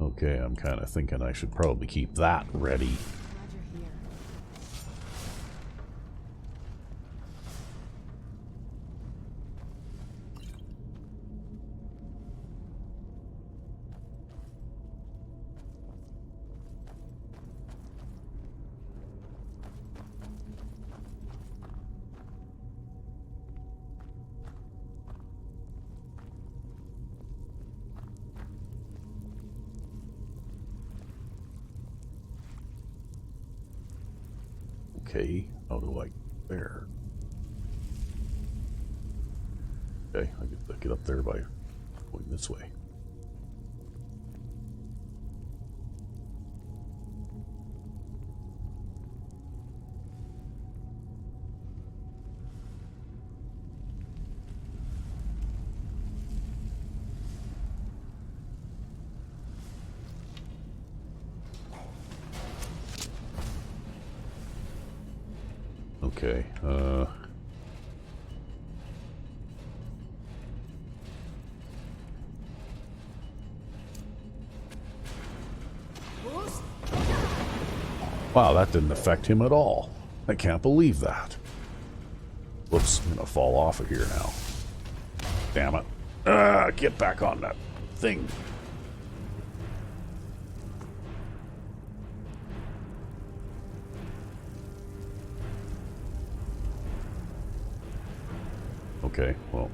[SPEAKER 1] Okay, I'm kind of thinking I should probably keep that ready.
[SPEAKER 8] Glad you're here.
[SPEAKER 1] Okay, how do I get there? Okay, I get up there by going this way. Okay, wow, that didn't affect him at all. I can't believe that. Whoops, I'm gonna fall off of here now. Damn it. Get back on that thing. Okay, well.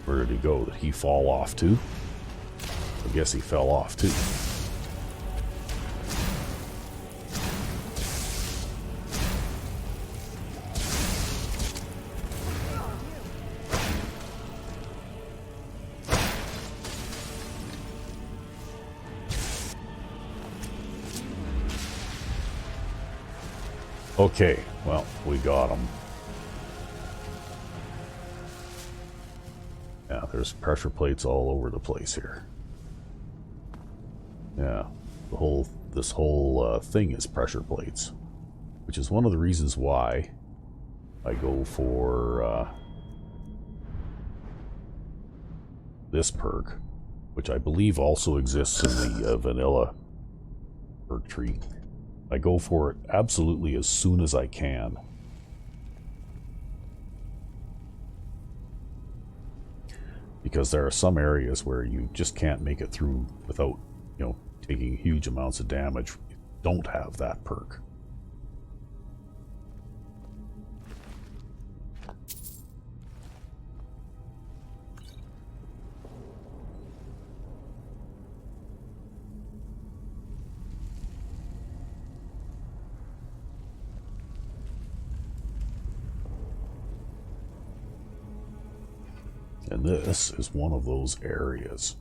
[SPEAKER 1] Where did he go? Did he fall off too? I guess he fell off too. Okay, well, we got him. Yeah, there's pressure plates all over the place here. Yeah, this whole thing is pressure plates, which is one of the reasons why I go for this perk, which I believe also exists in the vanilla perk tree. I go for it absolutely as soon as I can. Because there are some areas where you just can't make it through without, taking huge amounts of damage. You don't have that perk. And this is one of those areas.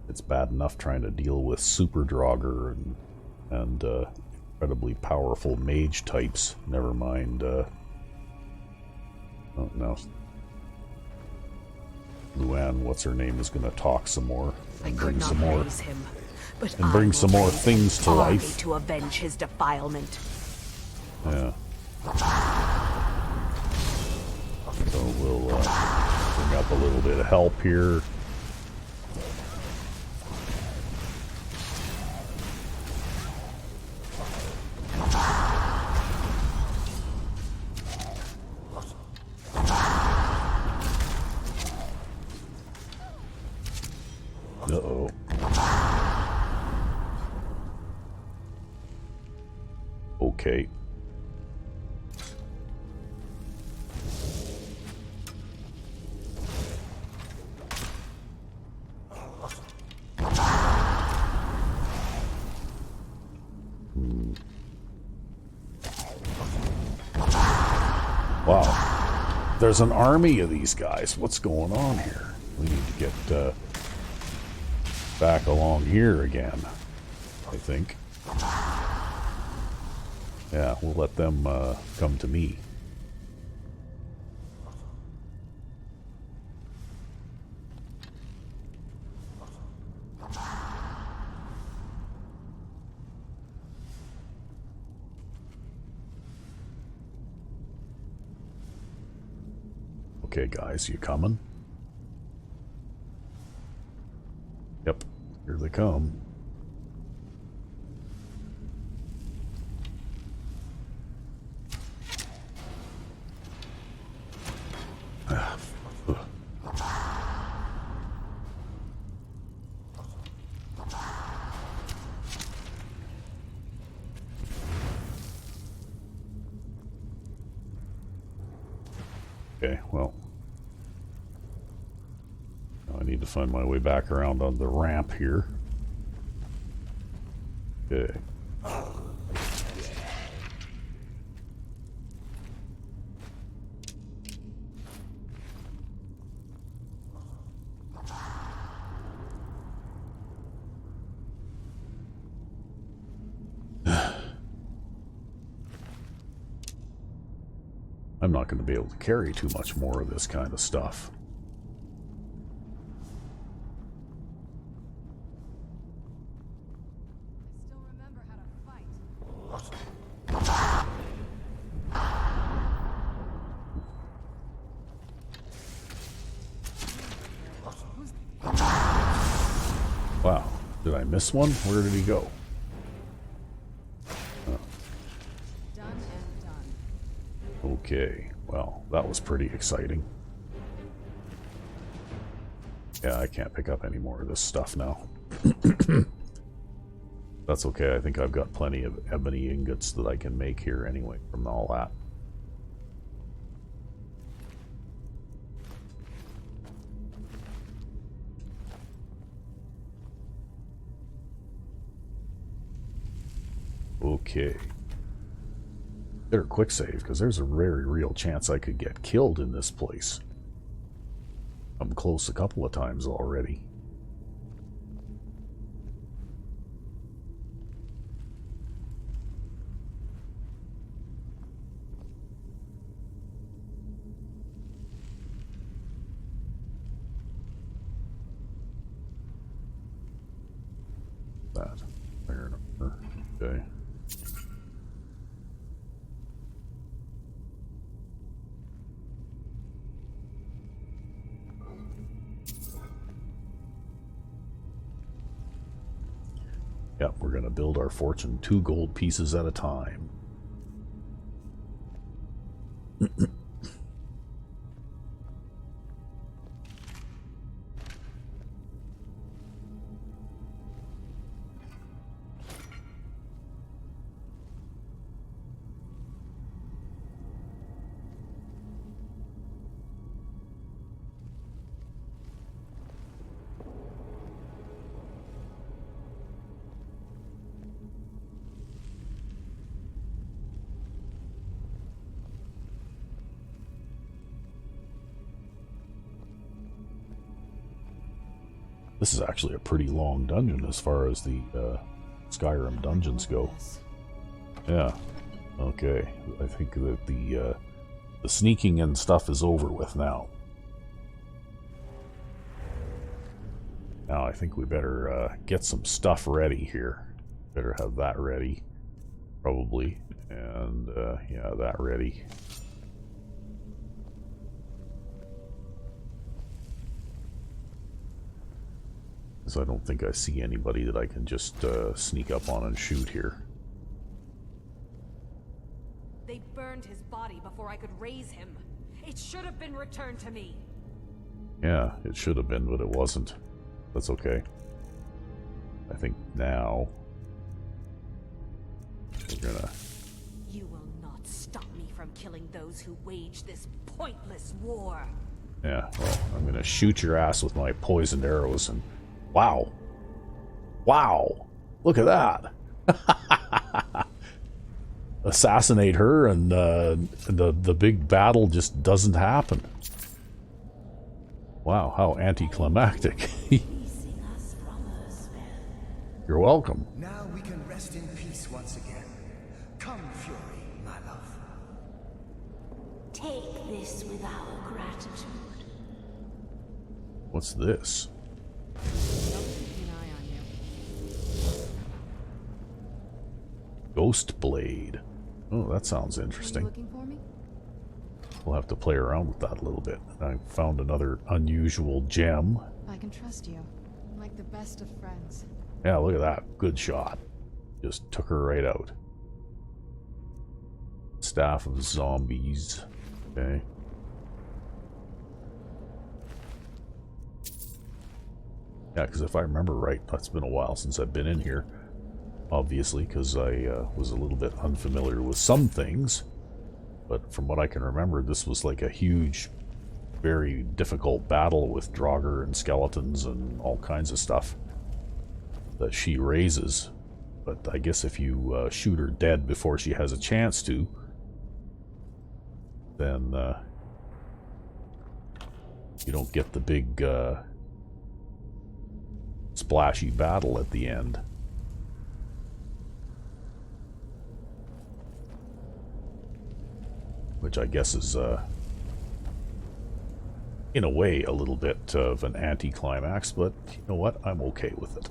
[SPEAKER 1] It's bad enough trying to deal with super draugr and incredibly powerful mage types. Never mind. Oh no. Luann, what's her name, is going to talk some more and bring some more
[SPEAKER 9] him, but
[SPEAKER 1] and bring some more things to
[SPEAKER 9] army
[SPEAKER 1] life
[SPEAKER 9] to avenge his defilement.
[SPEAKER 1] Yeah. So we'll bring up a little bit of help here. Uh-oh. Okay. Wow. There's an army of these guys. What's going on here? We need to get back along here again, I think. Yeah, we'll let them come to me. Okay, guys, you coming? Yep, here they come. Okay, well, now I need to find my way back around on the ramp here. Okay. I'm not going to be able to carry too much more of this kind of stuff.
[SPEAKER 8] I still remember how to fight.
[SPEAKER 1] Wow, did I miss one? Where did he go?
[SPEAKER 8] Done and done.
[SPEAKER 1] Okay, well, that was pretty exciting. Yeah, I can't pick up any more of this stuff now. That's okay, I think I've got plenty of ebony ingots that I can make here anyway from all that. Okay. Better quick save, because there's a very real chance I could get killed in this place. I'm close a couple of times already. That. Iron armor. Okay. Yep, we're going to build our fortune 2 gold pieces at a time. This is actually a pretty long dungeon as far as the Skyrim dungeons go. Yeah. Okay. I think that the sneaking and stuff is over with now. Now I think we better get some stuff ready here. Better have that ready, probably, and yeah, that ready. Because I don't think I see anybody that I can just sneak up on and shoot here.
[SPEAKER 9] They burned his body before I could raise him. It should have been returned to me.
[SPEAKER 1] Yeah, it should have been, but it wasn't. That's okay. I think now we're gonna...
[SPEAKER 9] You will not stop me from killing those who wage this pointless war.
[SPEAKER 1] Yeah, well, I'm gonna shoot your ass with my poisoned arrows and... Wow! Wow! Look at that! Assassinate her and the big battle just doesn't happen. Wow, how anticlimactic. You're welcome.
[SPEAKER 10] Now we can rest in peace once again. Come, Fury, my love.
[SPEAKER 11] Take this with our gratitude.
[SPEAKER 1] What's this?
[SPEAKER 8] Keeping an eye on you.
[SPEAKER 1] Ghost Blade. Oh, that sounds interesting.
[SPEAKER 8] Are you looking for me?
[SPEAKER 1] We'll have to play around with that a little bit. I found another unusual gem.
[SPEAKER 8] I can trust you. Like the best of friends.
[SPEAKER 1] Yeah, look at that. Good shot. Just took her right out. Staff of Zombies. Okay. Yeah, because if I remember right, that's been a while since I've been in here. Obviously, because I was a little bit unfamiliar with some things. But from what I can remember, this was like a huge, very difficult battle with draugr and skeletons and all kinds of stuff that she raises. But I guess if you shoot her dead before she has a chance to, then you don't get the big splashy battle at the end. Which I guess is, in a way, a little bit of an anticlimax, but you know what? I'm okay with it.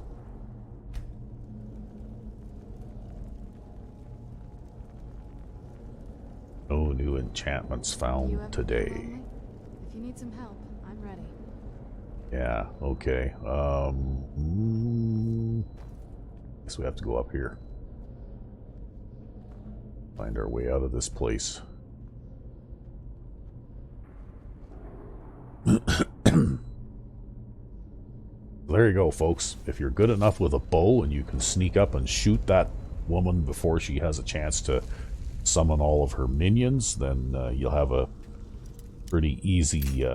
[SPEAKER 1] No new enchantments found today.
[SPEAKER 8] If you need some help, I'm ready.
[SPEAKER 1] Yeah, okay. Guess we have to go up here. Find our way out of this place. There you go, folks. If you're good enough with a bow and you can sneak up and shoot that woman before she has a chance to summon all of her minions, then you'll have a pretty easy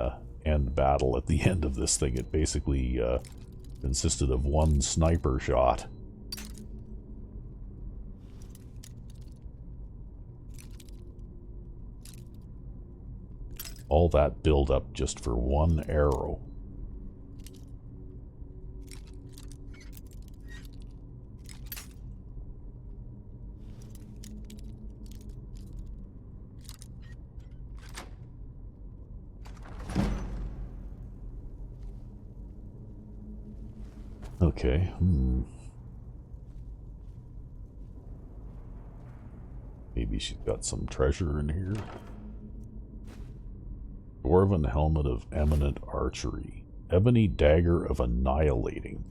[SPEAKER 1] end battle at the end of this thing. It basically consisted of one sniper shot. All that build up just for one arrow. Okay, maybe she's got some treasure in here. Dwarven Helmet of Eminent Archery. Ebony Dagger of Annihilating.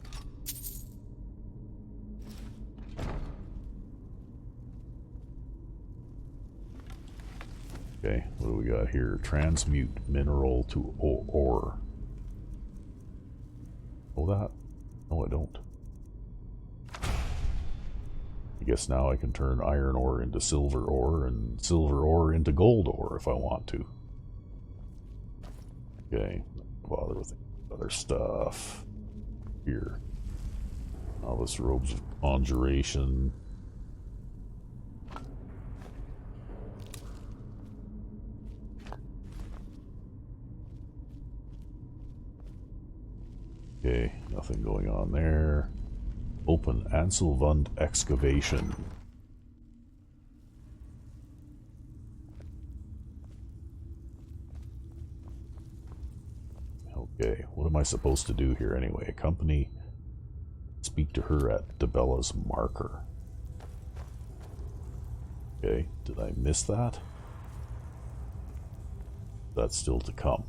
[SPEAKER 1] Okay, what do we got here? Transmute mineral to ore. Oh, that? No, I don't. I guess now I can turn iron ore into silver ore and silver ore into gold ore if I want to. Okay, not bother with other stuff. Here. Novice Robes of Conjuration. Okay, nothing going on there. Open Anselvund excavation. Okay, what am I supposed to do here anyway? Accompany, speak to her at Debella's marker. Okay, did I miss that? That's still to come.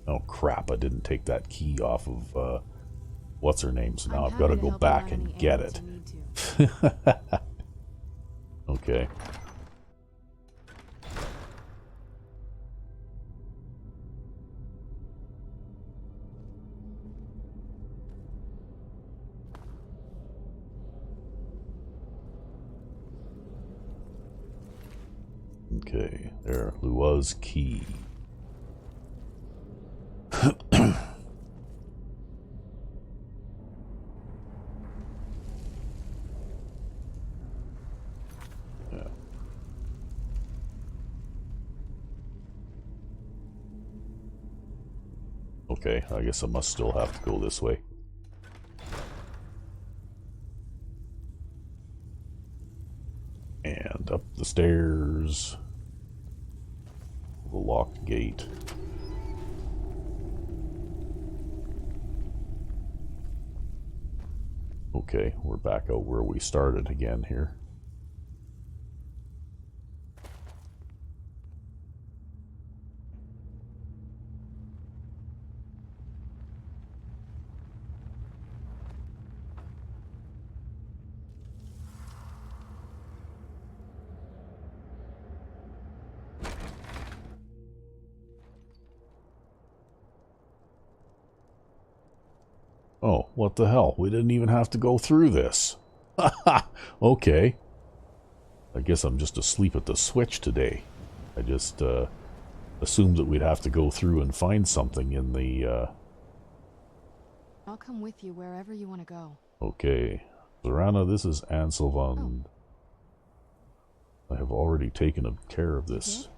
[SPEAKER 1] Oh crap, I didn't take that key off of what's her name, so now I've got to go back and get it. Okay. Okay, there, Lua's key. Yeah. Okay, I guess I must still have to go this way. And up the stairs. The locked gate. Okay, we're back out where we started again here. Oh, what the hell? We didn't even have to go through this. Okay. I guess I'm just asleep at the switch today. I just assumed that we'd have to go through and find something in the...
[SPEAKER 8] I'll come with you wherever you want to go.
[SPEAKER 1] Okay. Serana, this is Anselvund. I have already taken care of this.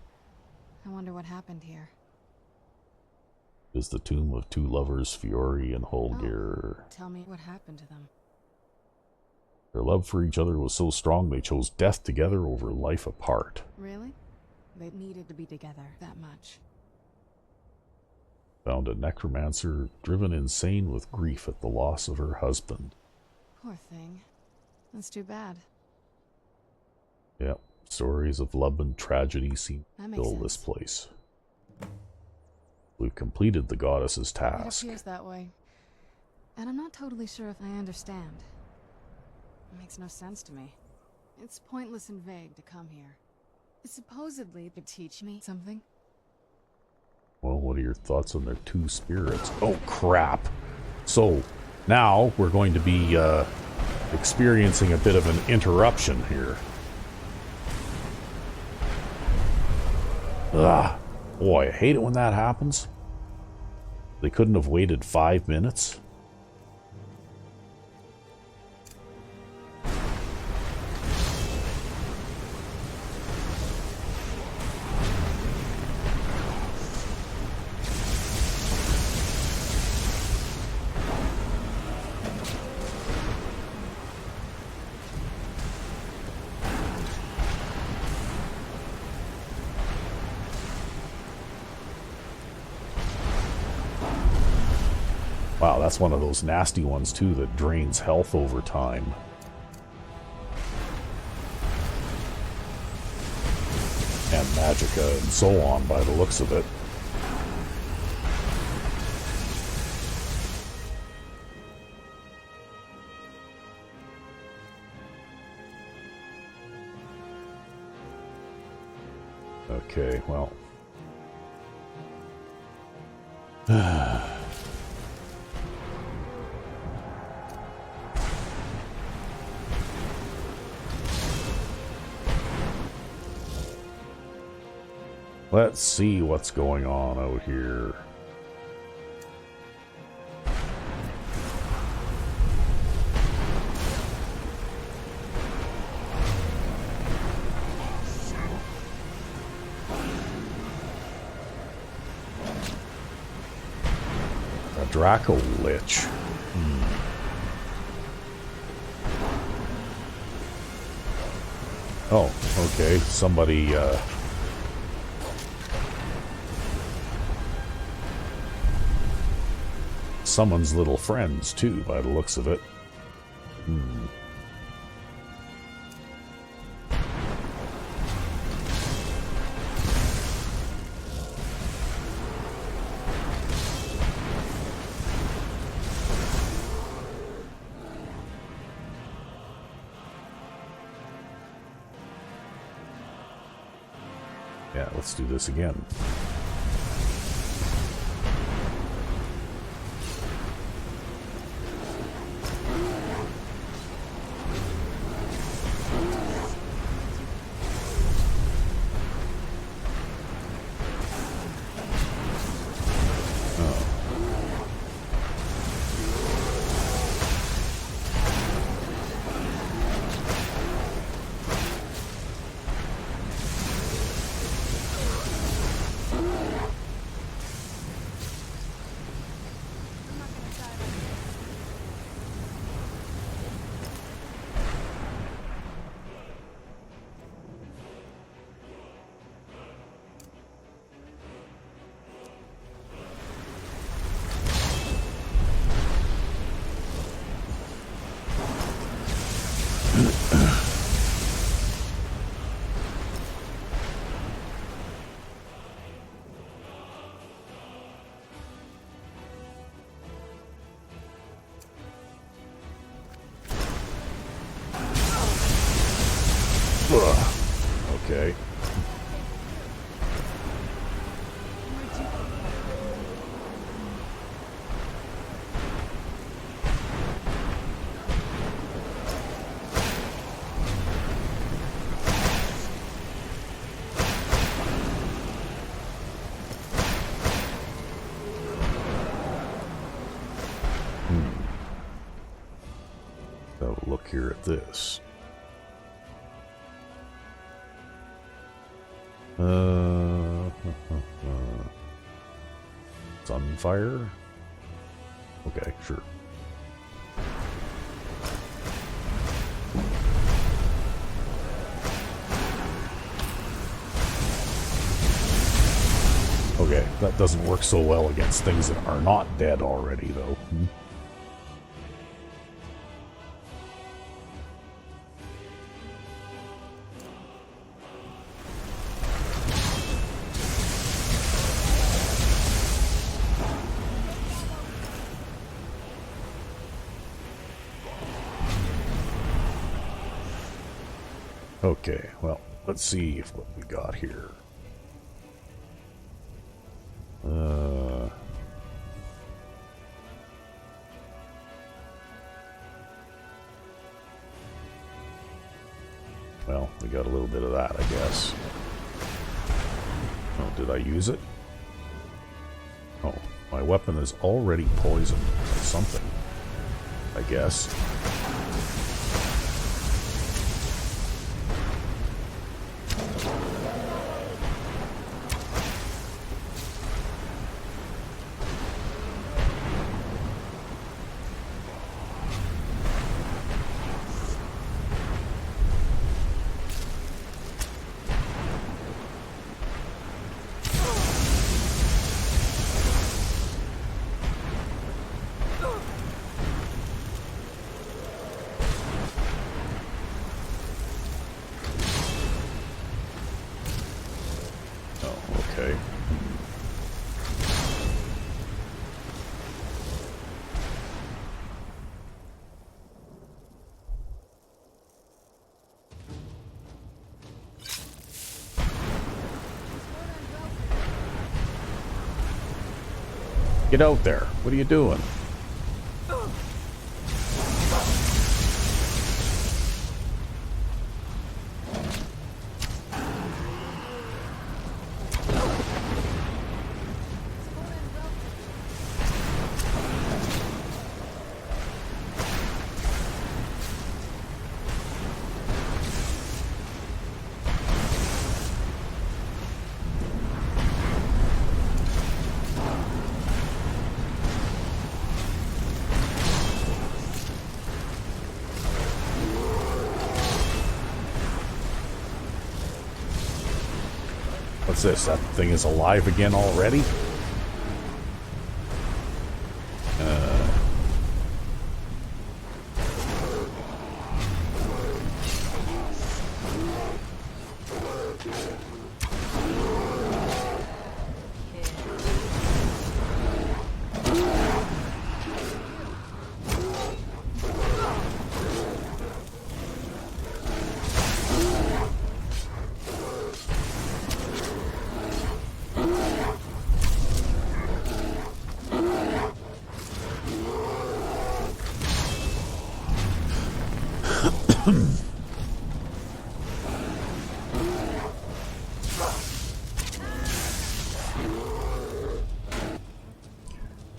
[SPEAKER 8] I wonder what happened here.
[SPEAKER 1] Is the tomb of two lovers, Fiori and Holger.
[SPEAKER 8] Oh, tell me what happened to them.
[SPEAKER 1] Their love for each other was so strong they chose death together over life apart.
[SPEAKER 8] Really? They needed to be together that much.
[SPEAKER 1] Found a necromancer driven insane with grief at the loss of her husband.
[SPEAKER 8] Poor thing. That's too bad.
[SPEAKER 1] Yep, stories of love and tragedy seem to fill this place. We've completed the goddess's task.
[SPEAKER 8] It appears that way. And I'm not totally sure if I understand. It makes no sense to me. It's pointless and vague to come here. Supposedly to teach me something.
[SPEAKER 1] Well, what are your thoughts on their two spirits? Oh, crap. So, now we're going to be experiencing a bit of an interruption here. Ugh. Boy, I hate it when that happens. They couldn't have waited 5 minutes. Wow, that's one of those nasty ones too that drains health over time. And magicka and so on by the looks of it. Okay, well. Let's see what's going on out here. Draco Lich. Oh, okay. Somebody, summons little friends, too, by the looks of it. Yeah, let's do this again. Okay. So look here at this. Sunfire? Okay, sure. Okay, that doesn't work so well against things that are not dead already, though. Okay, well, let's see what we got here. Well, we got a little bit of that, I guess. Oh, did I use it? Oh, my weapon is already poisoned with something, I guess. Okay. Get out there. What are you doing? What's this? That thing is alive again already?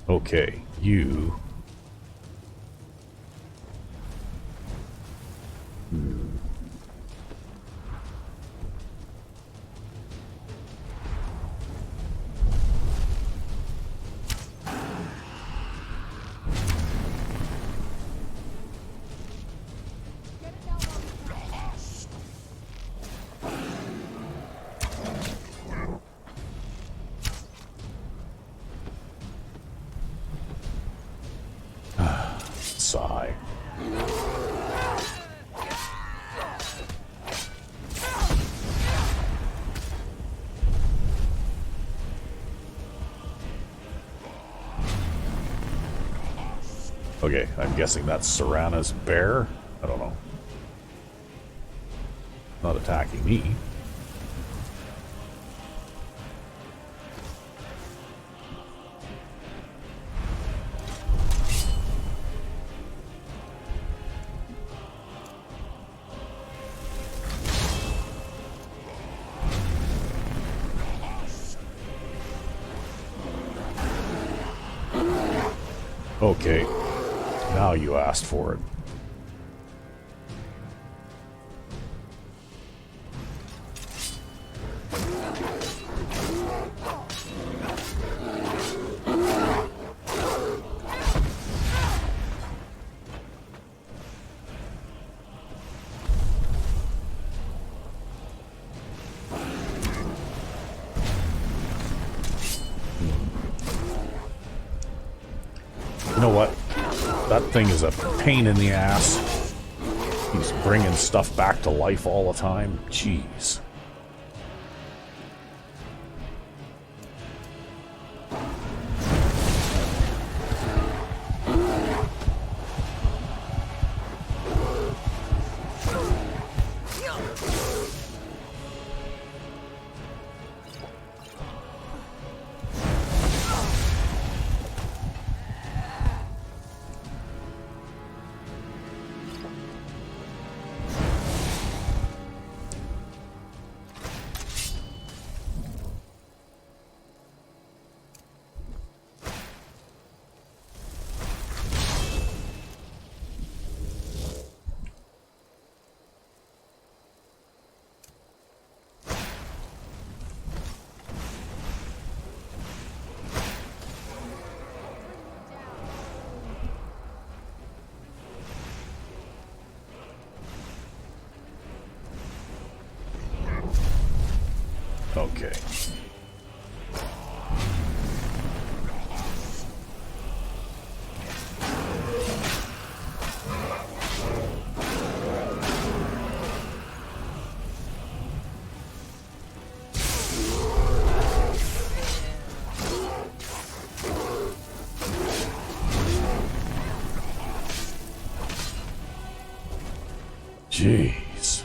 [SPEAKER 1] Okay, you... Sigh. Okay, I'm guessing that's Serana's bear? I don't know. Not attacking me. Okay, now you asked for it. You know what? That thing is a pain in the ass. He's bringing stuff back to life all the time. Jeez. Okay. Jeez.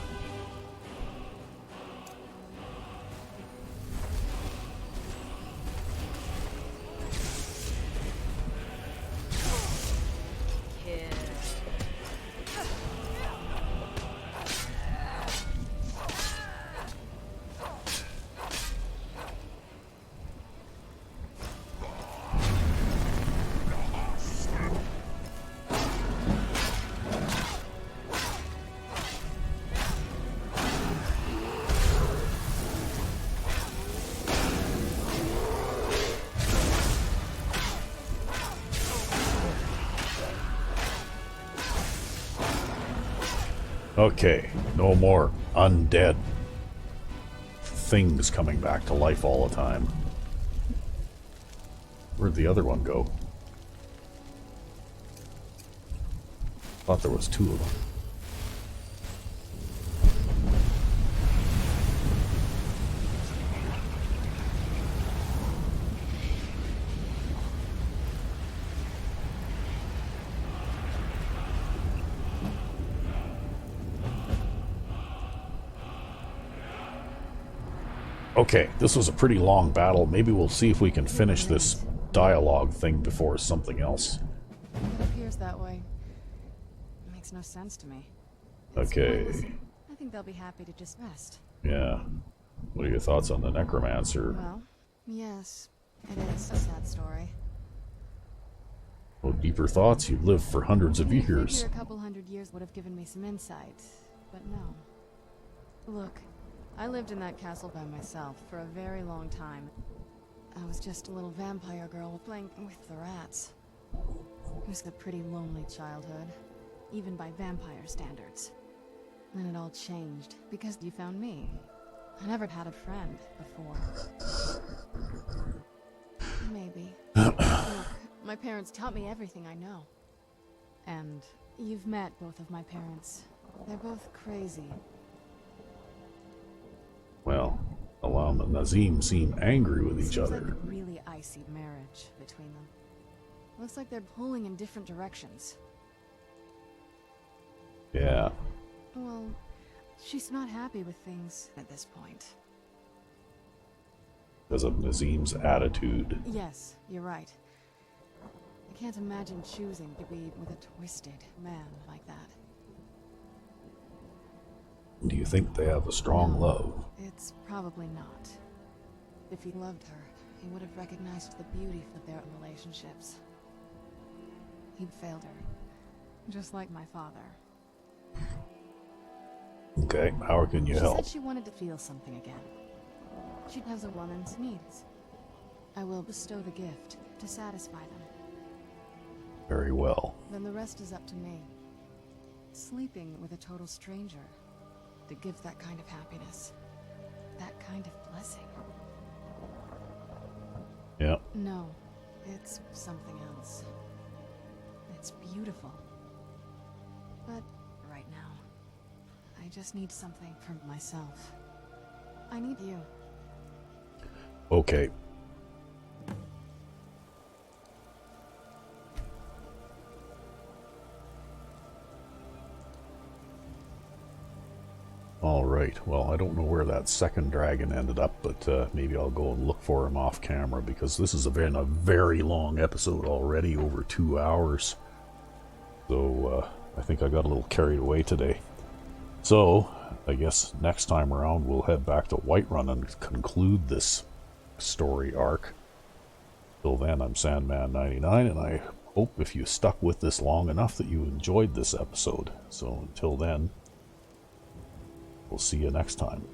[SPEAKER 1] Okay, no more undead things coming back to life all the time. Where'd the other one go? Thought there was two of them. Okay, this was a pretty long battle. Maybe we'll see if we can finish this dialogue thing before something else.
[SPEAKER 8] It appears that way. It makes no sense to me.
[SPEAKER 1] Okay.
[SPEAKER 8] I think they'll be happy to just rest.
[SPEAKER 1] Yeah. What are your thoughts on the necromancer?
[SPEAKER 8] Well, yes, it is a sad story.
[SPEAKER 1] Oh, deeper thoughts? You've lived for hundreds of years.
[SPEAKER 8] A couple hundred years would have given me some insight, but no. Look, I lived in that castle by myself for a very long time. I was just a little vampire girl playing with the rats. It was a pretty lonely childhood, even by vampire standards. Then it all changed because you found me. I never had a friend before. Maybe. Look, my parents taught me everything I know. And you've met both of my parents. They're both crazy.
[SPEAKER 1] Well, Alam and Nazim seem angry with each
[SPEAKER 8] Seems
[SPEAKER 1] other.
[SPEAKER 8] like a really icy marriage between them. Looks like they're pulling in different directions.
[SPEAKER 1] Yeah.
[SPEAKER 8] Well, she's not happy with things at this point.
[SPEAKER 1] Because of Nazim's attitude.
[SPEAKER 8] Yes, you're right. I can't imagine choosing to be with a twisted man like that.
[SPEAKER 1] Do you think they have a strong love?
[SPEAKER 8] It's probably not. If he loved her, he would have recognized the beauty of their relationships. He'd failed her, just like my father.
[SPEAKER 1] Okay, how can you help?
[SPEAKER 8] She said she wanted to feel something again. She has a woman's needs. I will bestow the gift to satisfy them.
[SPEAKER 1] Very well.
[SPEAKER 8] Then the rest is up to me. Sleeping with a total stranger to give that kind of happiness, that kind of blessing.
[SPEAKER 1] Yeah.
[SPEAKER 8] No, it's something else. It's beautiful. But right now, I just need something for myself. I need you.
[SPEAKER 1] Okay. Alright, well, I don't know where that second dragon ended up, but maybe I'll go and look for him off camera, because this has been a very long episode already, over 2 hours. So, I think I got a little carried away today. So, I guess next time around we'll head back to Whiterun and conclude this story arc. Till then, I'm Sandman99, and I hope if you stuck with this long enough that you enjoyed this episode. So until then, we'll see you next time.